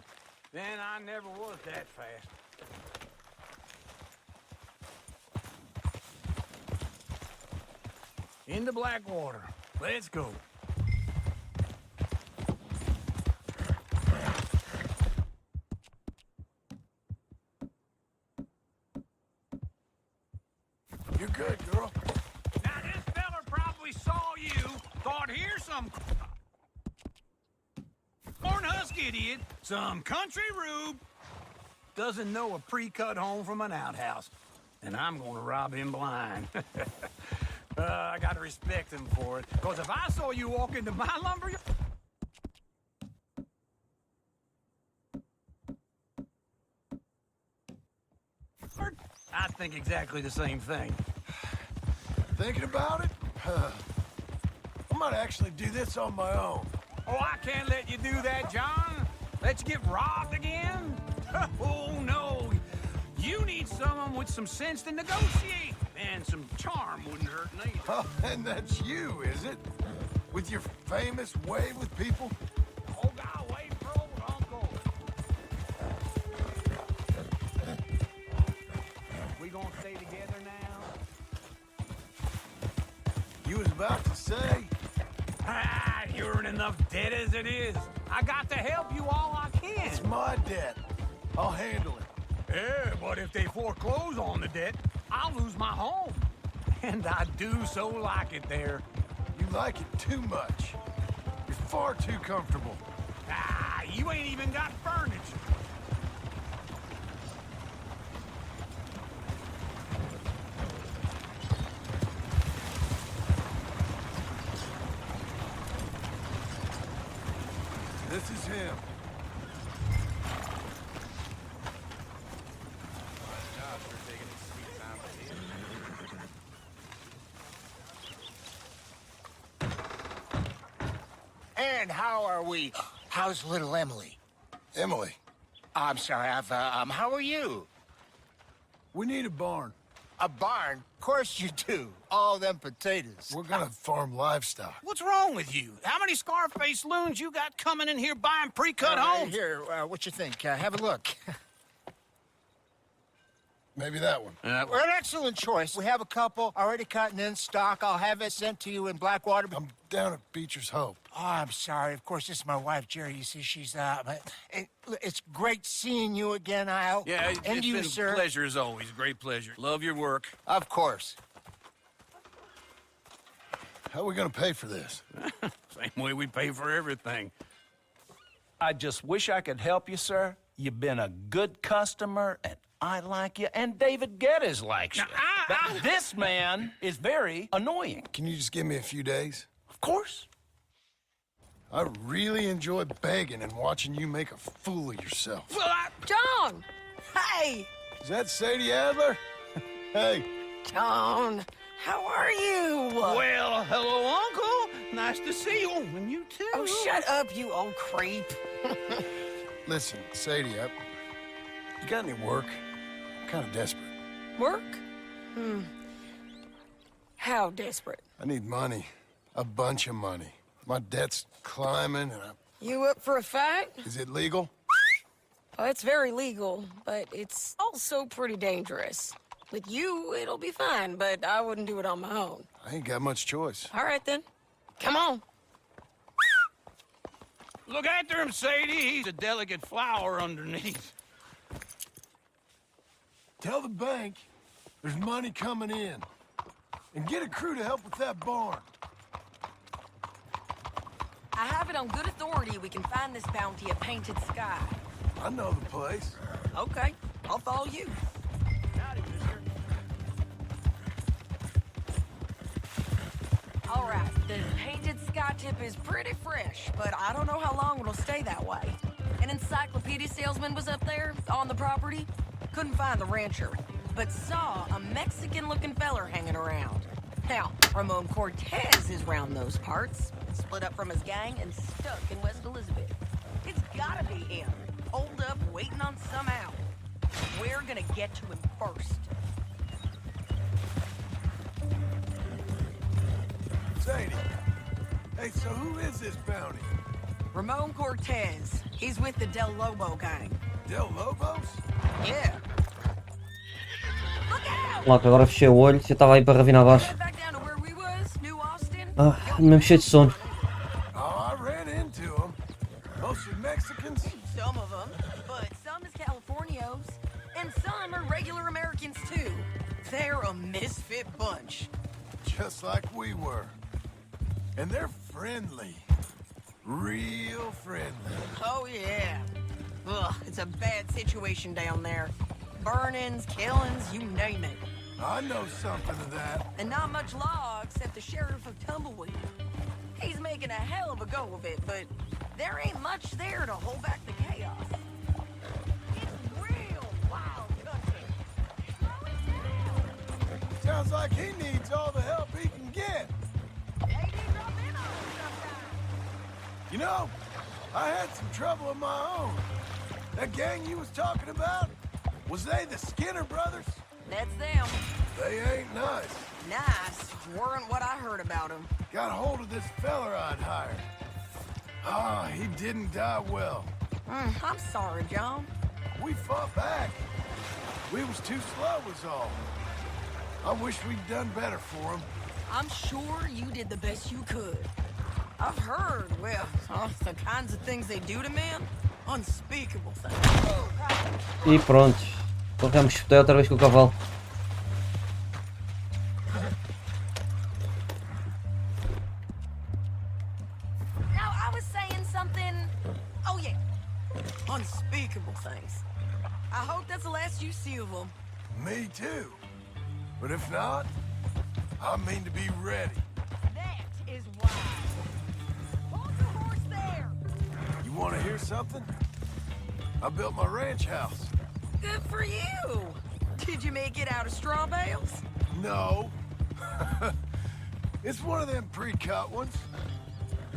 Then I never was that fast. Into Blackwater. Let's go. You're good, girl. Now, this feller probably saw you, thought here's some cornhusk idiot, some country rube, doesn't know a pre-cut home from an outhouse. And I'm gonna rob him blind. I gotta respect him for it, because if I saw you walk into my lumber yard, I'd think exactly the same thing. Thinking about it? I might actually do this on my own. Oh, I can't let you do that, John. Let you get robbed again? Oh, no. You need someone with some sense to negotiate. And some charm wouldn't hurt neither. Oh, and that's you, is it? With your famous way with people? Oh, God, wait for old Uncle. We gonna stay together now? You was about to say? Ah, you're in enough debt as it is. I got to help you all I can. It's my debt. I'll handle it. Yeah, but if they foreclose on the debt, I'll lose my home. And I do so like it there. You like it too much. You're far too comfortable. Ah, you ain't even got furniture. This is him. And how are we? How's little Emily? Emily. I'm sorry, how are you? We need a barn. A barn? Of course you do. All them potatoes. We're gonna farm livestock. What's wrong with you? How many Scarface loons you got coming in here buying pre-cut homes? Here, what you think? Have a look. Maybe that one. We're an excellent choice. We have a couple already cutting in stock. I'll have it sent to you in Blackwater. I'm down at Beecher's Hope. Oh, I'm sorry. Of course, this is my wife, Jerry. You see, she's it's great seeing you again, Al. Yeah, and it's you, been sir. a pleasure as always. Great pleasure. Love your work. Of course. How are we gonna pay for this? Same way we pay for everything. I just wish I could help you, sir. You've been a good customer, and I like you, and David Geddes likes you. But this man is very annoying. Can you just give me a few days? Of course. I really enjoy begging and watching you make a fool of yourself. Well, John! Hey! Is that Sadie Adler? Hey. John, how are you? well, hello, Uncle. Nice to see you. And you too. Oh, shut up, you old creep. Listen, Sadie, you got any work? I'm kind of desperate. Work? How desperate? I need money. A bunch of money. My debt's climbing and You up for a fight? Is it legal? Oh, it's very legal, but it's also pretty dangerous. With you, it'll be fine, but I wouldn't do it on my own. I ain't got much choice. All right, then. Come on. Look after him, Sadie. He's a delicate flower underneath. Tell the bank there's money coming in. And get a crew to help with that barn. I have it on good authority we can find this bounty at Painted Sky. I know the place. Okay, I'll follow you. All right, the Painted Sky tip is pretty fresh, but I don't know how long it'll stay that way. An encyclopedia salesman was up there on the property. Couldn't find the rancher, but saw a Mexican-looking feller hanging around. Now, Ramon Cortez is round those parts, split up from his gang and stuck in West Elizabeth. It's gotta be him, holed up waiting on some out. We're gonna get to him first. Sadie. Hey, so who is this bounty? Ramon Cortez. He's with the Del Lobo gang. Del Lobos? Yeah. Lá que agora fechei o olho, eu estava aí para ravinar abaixo. Mesmo cheio de sono. Oh, I ran into them. Mostly Mexicans. Some of them, but some is Californios, and some are regular Americans too. They're a misfit bunch. Just like we were. And they're friendly. Real friendly. Oh yeah. Ugh, it's a bad situation down there. Burnings, killings, you name it. I know something of that. And not much law except the sheriff of Tumbleweed. He's making a hell of a go of it, but there ain't much there to hold back the chaos. It's real wild country. Sounds like he needs all the help he can get. You know, I had some trouble of my own. That gang you was talking about, was they the Skinner brothers? That's them. They ain't nice. Nice weren't what I heard about them. Got hold of this feller I'd hired. Ah, he didn't die well. I'm sorry, John. We fought back. We was too slow was all. I wish we'd done better for him. I'm sure you did the best you could. I've heard, well, the kinds of things they do to men. Unspeakable things. E pronto. Colocamos chutei outra vez com o cavalo. Now, I was saying something... Oh, yeah. Unspeakable things. I hope that's the last you see of them. Me too. But if not, I mean to be ready. That is why. Hold your horse there. You want to hear something? I built my ranch house. Good for you. Did you make it out of straw bales? No. It's one of them pre-cut ones.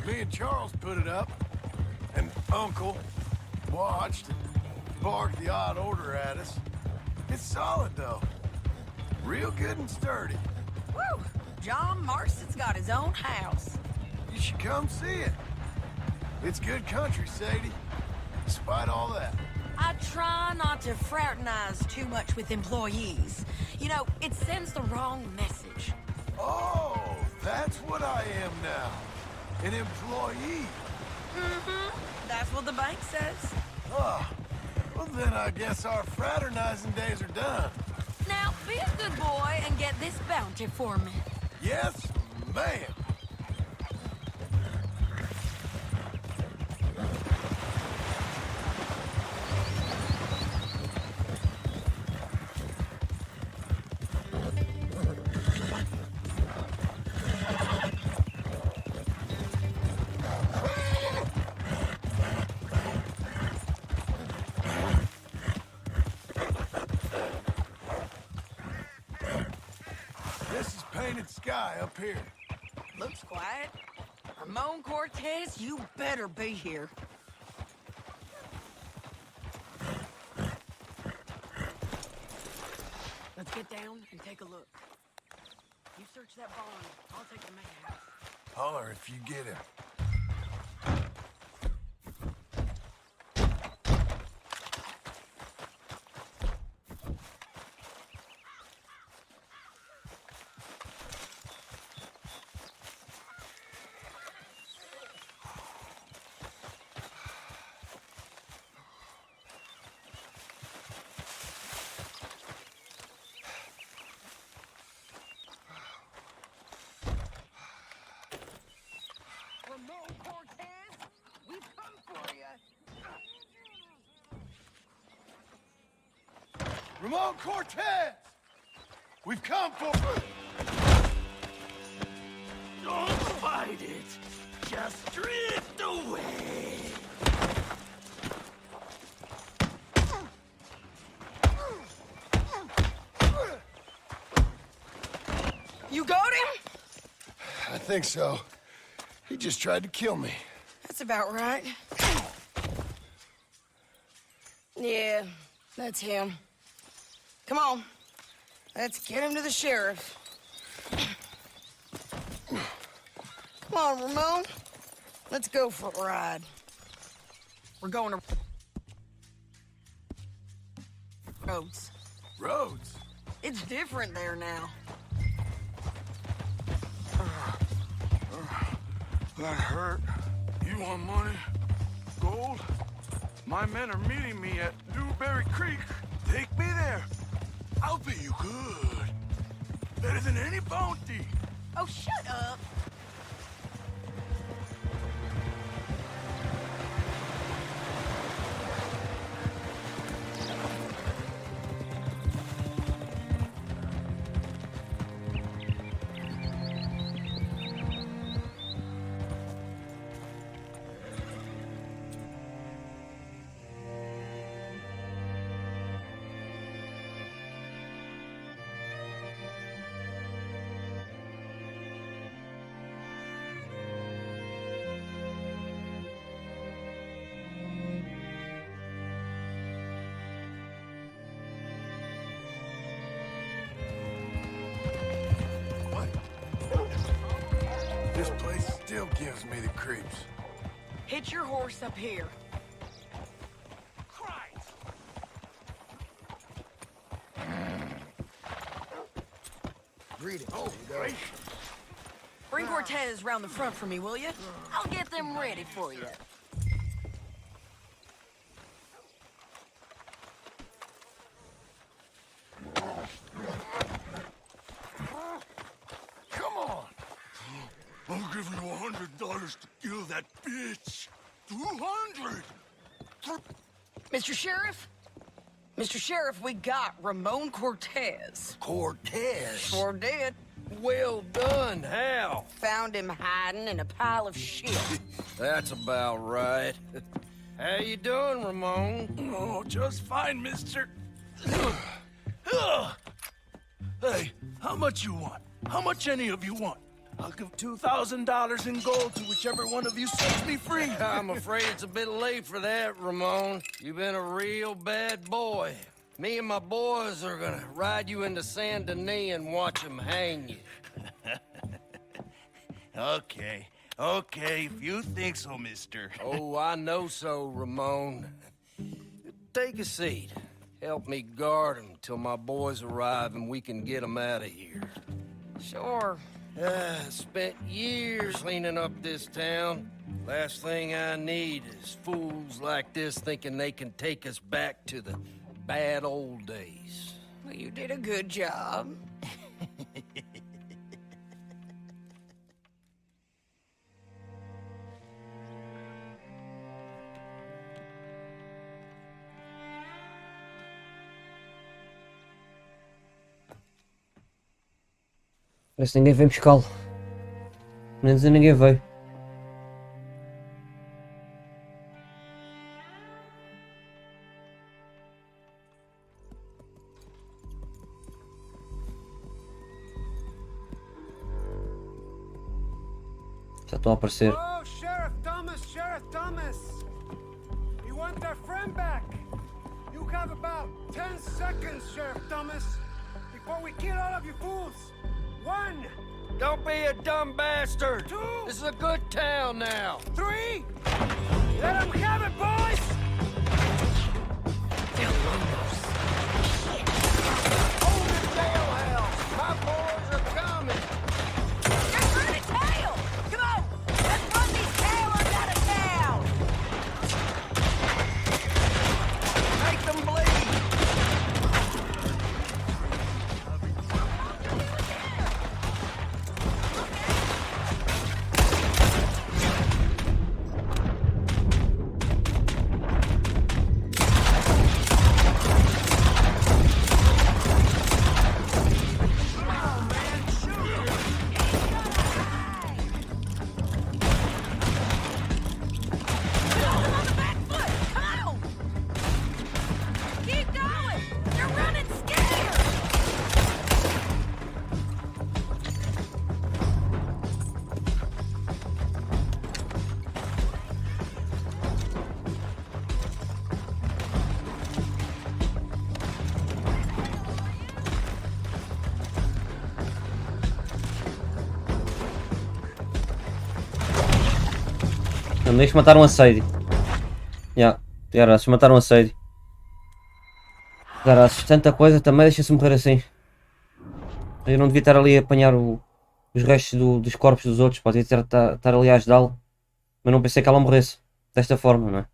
Me and Charles put it up. And Uncle watched and barked the odd order at us. It's solid, though. Real good and sturdy. Woo! John Marston's got his own house. You should come see it. It's good country, Sadie. Despite all that. I try not to fraternize too much with employees. You know, it sends the wrong message. Oh, that's what I am now. An employee. That's what the bank says. Oh, well then I guess our fraternizing days are done. Now, be a good boy and get this bounty for me. Yes, ma'am. Sky up here. Looks quiet. Ramon Cortez, you better be here. Let's get down. down and take a look. You search that barn. I'll take the main house. Holler if you get him. Ramon Cortez! We've come for... Don't fight it. Just drift away. You got him? I think so. He just tried to kill me. That's about right. Yeah, that's him. Come on. Let's get him to the sheriff. Come on, Ramon. Let's go for a ride. We're going to... Roads. Roads? It's different there now. That hurt. You want money? Gold? My men are meeting me at Newberry Creek. Take me there. I'll pay you good. Better than any bounty. Oh, shut up. This place still gives me the creeps. Hitch your horse up here. Read it. Oh, great. Bring Cortez round the front for me, will you? I'll get them ready for you. Come on. I'll give you $100 to kill that bitch. 200. Mr. Sheriff? Mr. Sheriff, we got Ramon Cortez. Cortez? Sure did. Well done. How? Found him hiding in a pile of shit. That's about right. How you doing, Ramon? Oh, just fine, mister. Hey, how much you want? How much any of you want? I'll give $2,000 in gold to whichever one of you sets me free. I'm afraid it's a bit late for that, Ramon. You've been a real bad boy. Me and my boys are gonna ride you into Saint Denis and watch them hang you. Okay, if you think so, mister. Oh, I know so, Ramon. Take a seat. Help me guard them till my boys arrive and we can get them out of here. Sure. Spent years cleaning up this town. Last thing I need is fools like this thinking they can take us back to the bad old days. Well, you did a good job. Parece que ninguém veio buscá-lo. Nem dizer ninguém veio. Já estão a aparecer. Oh, Sheriff Thomas! You want that friend back? You have about 10 seconds, Sheriff Thomas, before before we kill all of you fools. 1. Don't be a dumb bastard. 2. This is a good town now. 3. Let them have it, boys! Hold the jailhouse. My boys are coming. They're running tail! Come on! Let's run these tailors out of town! Make them bleed. Não, deixa matar um assédio. Caraças, mataram um assédio. Caraças, tanta coisa também, deixa-se morrer assim. Eu não devia estar ali a apanhar os restos dos corpos dos outros, pode estar ali a ajudá-lo. Mas não pensei que ela morresse desta forma, não é?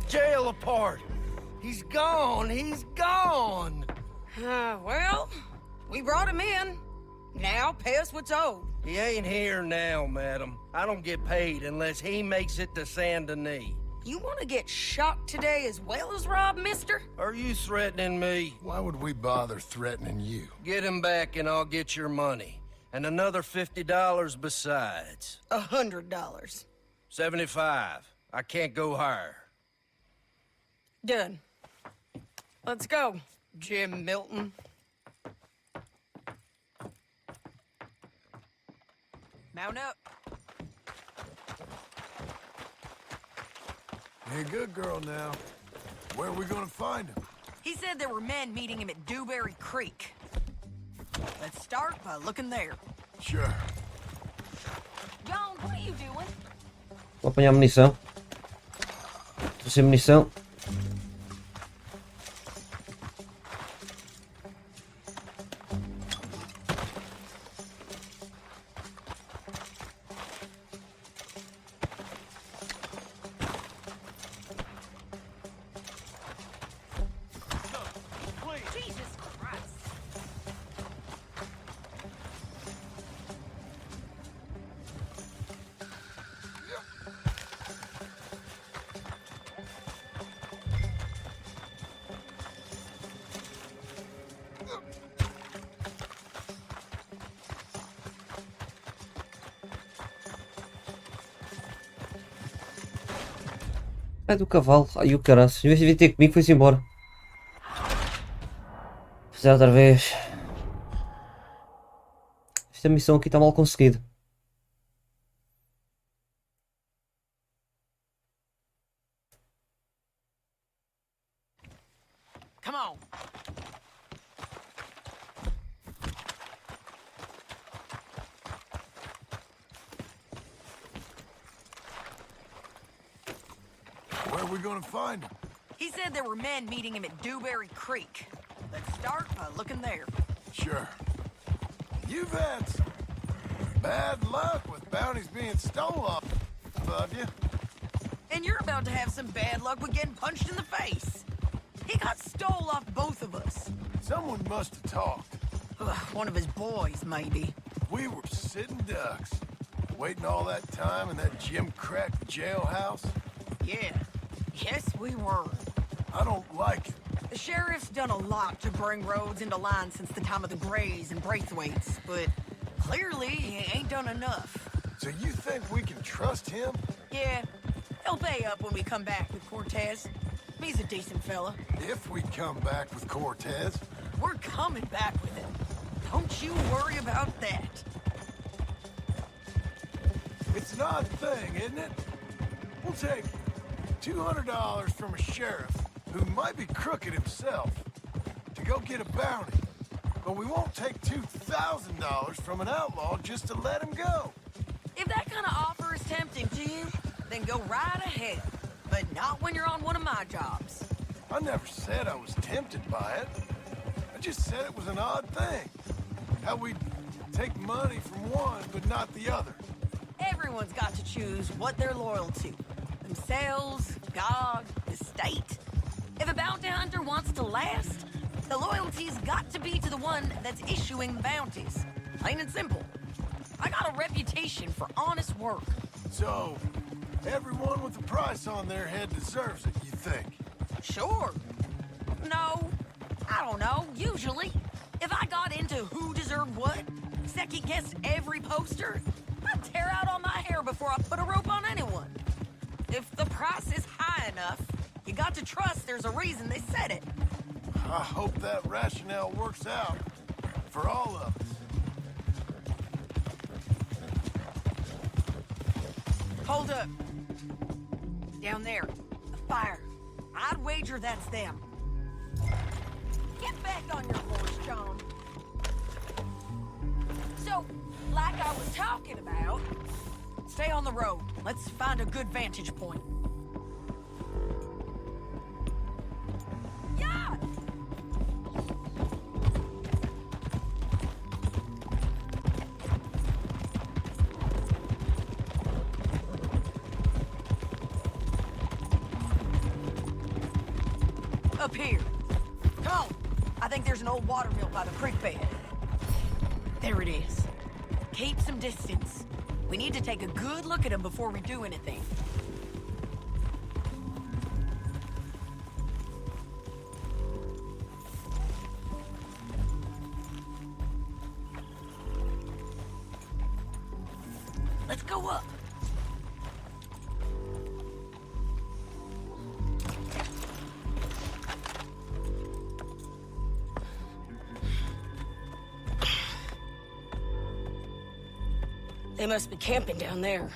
Jail apart. He's gone. He's gone. Well, we brought him in. Now pay us what's owed. He ain't here now, madam. I don't get paid unless he makes it to Saint Denis. You want to get shot today as well as Rob, mister? Are you threatening me? Why would we bother threatening you? Get him back and I'll get your money. And another $50 besides. $100. 75. I can't go higher. Done. Let's go, Jim Milton. Mount up. You're a good girl now. Where are we gonna find him? He said there were men meeting him at Dewberry Creek. Let's start by looking there. Sure. John, what are you doing? Vou apanhar munição. Estou sem munição. Ai do cavalo, ai o caraças, em vez de vir ter comigo foi-se embora. Fazer outra vez. Esta missão aqui está mal conseguida. Come on. we gonna find him? He said there were men meeting him at Dewberry Creek. Let's start by looking there. Sure. You've had some bad luck with bounties being stole off of you. And you're about to have some bad luck with getting punched in the face. He got stole off both of us. Someone must have talked. Ugh, one of his boys, maybe. We were sitting ducks, waiting all that time in that gim-crack jailhouse. Yeah. Yes, we were. I don't like it. The sheriff's done a lot to bring roads into line since the time of the Greys and Braithwaites, but clearly he ain't done enough. So you think we can trust him? Yeah, he'll pay up when we come back with Cortez. He's a decent fella. If we come back with Cortez. We're coming back with him. Don't you worry about that. It's an odd thing, isn't it? We'll take $200 from a sheriff who might be crooked himself to go get a bounty. But we won't take $2,000 from an outlaw just to let him go. If that kind of offer is tempting to you, then go right ahead. But not when you're on one of my jobs. I never said I was tempted by it. I just said it was an odd thing. How we'd take money from one but not the other. Everyone's got to choose what they're loyal to. Themselves, God, the state. If a bounty hunter wants to last, the loyalty's got to be to the one that's issuing the bounties. Plain and simple. I got a reputation for honest work. So, everyone with a price on their head deserves it, you think? Sure. No, I don't know, usually. If I got into who deserved what, second-guessed every poster, I'd tear out all my hair before I put a rope on anyone. If the price is high enough, you got to trust there's a reason they said it. I hope that rationale works out for all of us. Hold up. Down there, a fire. I'd wager that's them. Get back on your horse, John. So, like I was talking about, stay on the road. Let's find a good vantage point. Yeah! Up here. Come on. I think there's an old water mill by the creek bed. There it is. Keep some distance. We need to take a good look at him before we do anything. Let's go up. They must be camping down there.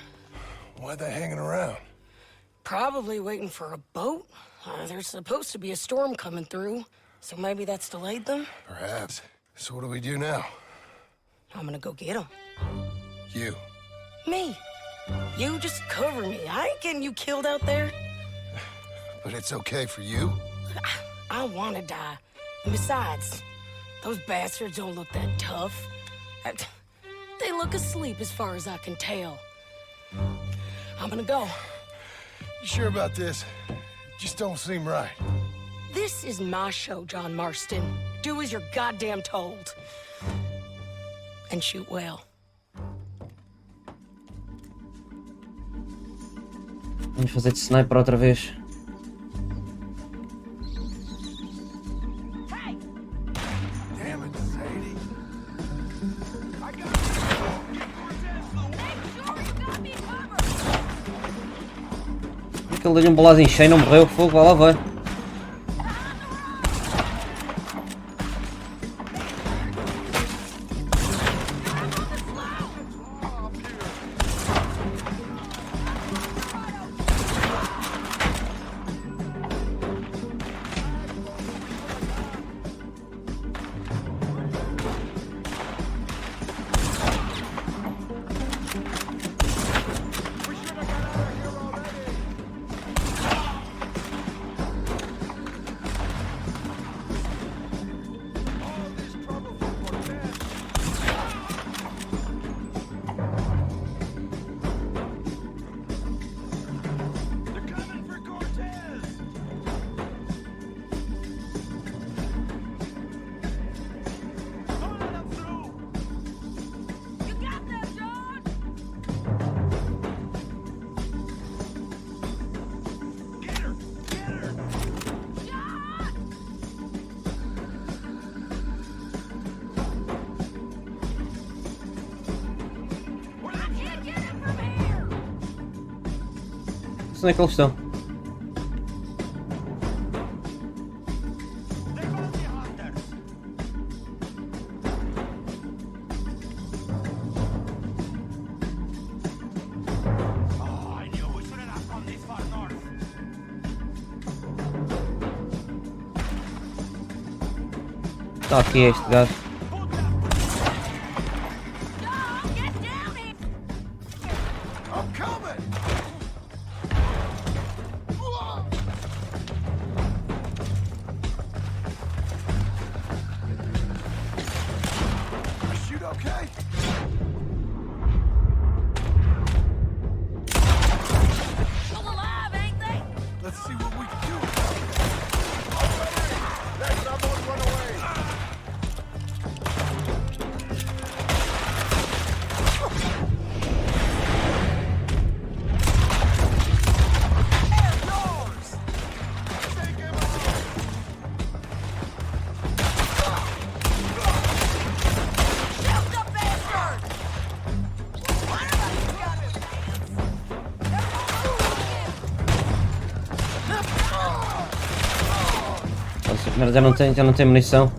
Why are they hanging around? Probably waiting for a boat. There's supposed to be a storm coming through, so maybe that's delayed them. Perhaps. So what do we do now? I'm gonna go get them. You. Me. You just cover me. I ain't getting you killed out there. But it's okay for you? I wanna die. And besides, those bastards don't look that tough. They look asleep as far as I can tell. I'm gonna go. You sure about this? Just don't seem right. This is my show, John Marston. Do as you're goddamn told. And shoot well. Vamos fazer de sniper outra vez. Damn it, Sadie. I got Aquele deu-lhe um bolado em cheio, não morreu, fogo, vai lá, vai. onde é que eles estão. Está aqui este gajo. I'm coming! Shoot okay? Still alive, ain't they? Let's see what we can do. Let someone run away. Mas já não tem munição.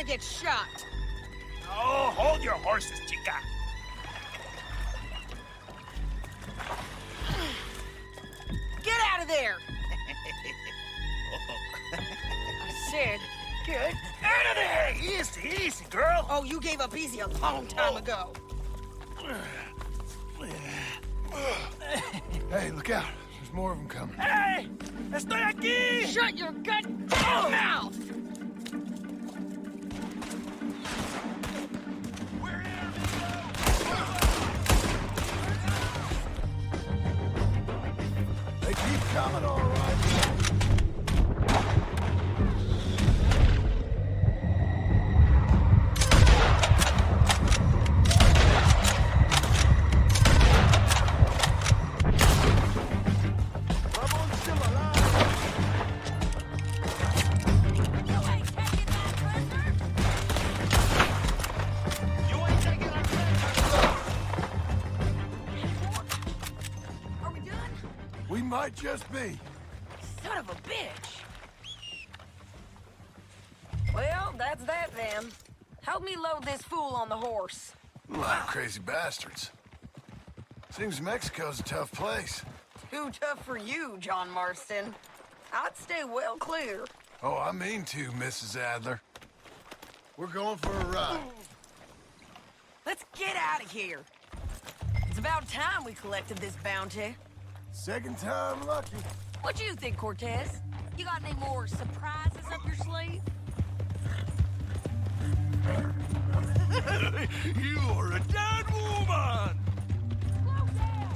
Get shot. Oh, hold your horses, chica. Get out of there! I said, get out of there! Easy, easy, girl. Oh, you gave up easy a long time ago. Hey, look out. There's more of them coming. Hey! Estoy aquí! Shut your goddamn mouth! They keep coming, all right. Someone's still alive. You ain't taking that prisoner! You ain't taking our treasure. Are we done? We might just be. Son of a bitch! Well, that's that then. Help me load this fool on the horse. A lot of crazy bastards. Seems Mexico's a tough place. Too tough for you, John Marston. I'd stay well clear. Oh, I mean to, Mrs. Adler. We're going for a ride. Let's get out of here. It's about time we collected this bounty. Second time lucky. What do you think, Cortez? You got any more surprises up your sleeve? You are a dead woman! Slow down!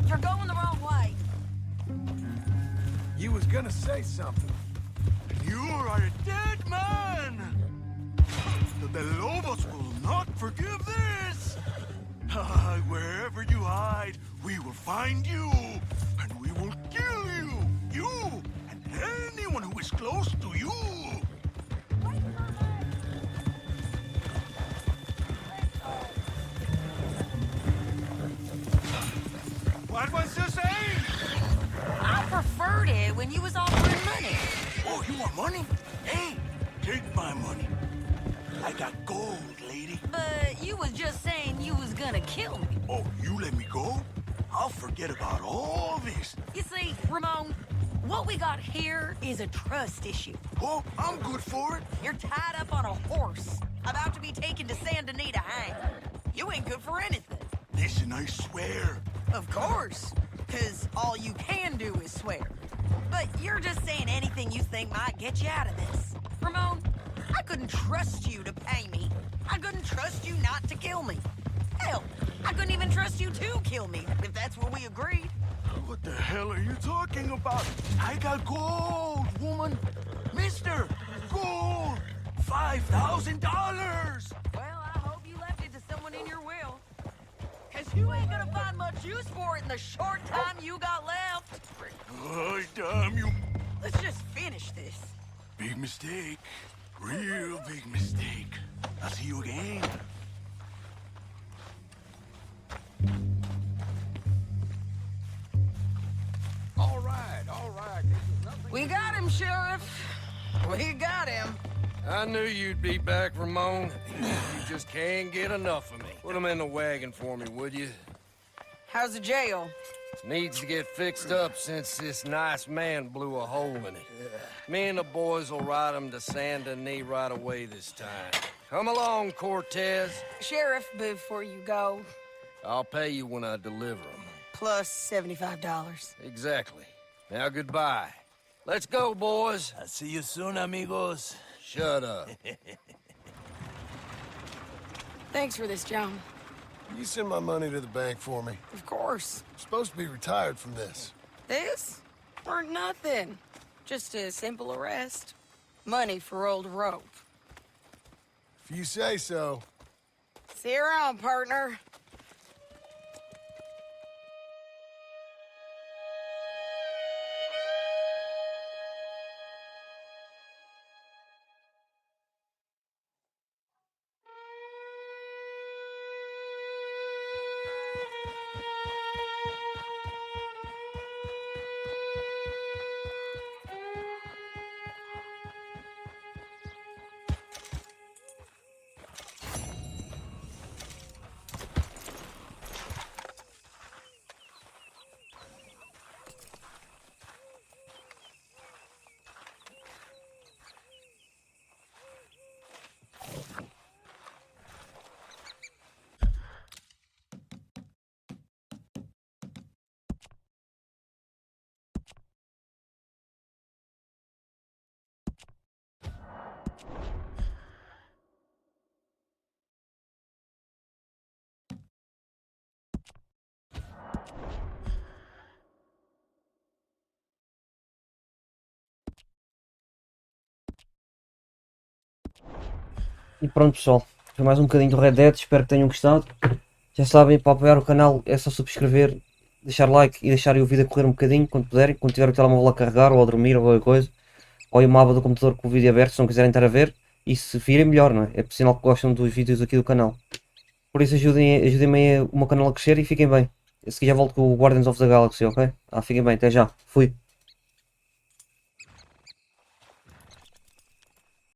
You're going the wrong way. You was gonna say something. You are a dead man! The Lobos will not forgive this! Wherever you hide, we will find you, and we will kill you! You, and anyone who is close to you! What was you saying? I preferred it when you was offering money. Oh, you want money? Hey, take my money. I got gold, lady. But you was just saying you was gonna kill me. Oh, you let me go? I'll forget about all this. You see, Ramon, what we got here is a trust issue. Oh, I'm good for it. You're tied up on a horse, about to be taken to Saint Denis to hang. You ain't good for anything. Listen, I swear. Of course, because all you can do is swear. But you're just saying anything you think might get you out of this. Ramon, I couldn't trust you to pay me. I couldn't trust you not to kill me. Hell, I couldn't even trust you to kill me, if that's what we agreed. What the hell are you talking about? I got gold, woman. Mister, gold. $5,000. Well, I hope you left it to someone in your will. Because you ain't gonna find much use for it in the short time you got left. Oh, damn you. Let's just finish this. Big mistake. Real big mistake. I'll see you again. All right. We got him, Sheriff. We got him. I knew you'd be back, Ramon. You just can't get enough of me. Put him in the wagon for me, would you? How's the jail? Needs to get fixed up since this nice man blew a hole in it. Me and the boys will ride him to Saint Denis right away this time. Come along, Cortez. Sheriff, before you go, I'll pay you when I deliver him. plus $75. Exactly. Now, goodbye. Let's go, boys. I'll see you soon, amigos. Shut up. Thanks for this, John. You send my money to the bank for me. Of course. I'm supposed to be retired from this. This? Weren't nothing. Just a simple arrest. Money for old rope. If you say so. See you around, partner. E pronto, pessoal, foi mais um bocadinho do Red Dead, espero que tenham gostado. Já sabem, para apoiar o canal é só subscrever deixar like e deixarem o vídeo a correr um bocadinho quando puderem, quando tiver o telemóvel a carregar ou a dormir ou qualquer coisa, ou aí uma aba do computador com o vídeo aberto se não quiserem estar a ver, e se virem melhor, não é? É por sinal que gostam dos vídeos aqui do canal. Por isso ajudem-me o meu canal a crescer e fiquem bem. A seguir já volto com o Guardians of the Galaxy, ok? Fiquem bem, até já. Fui.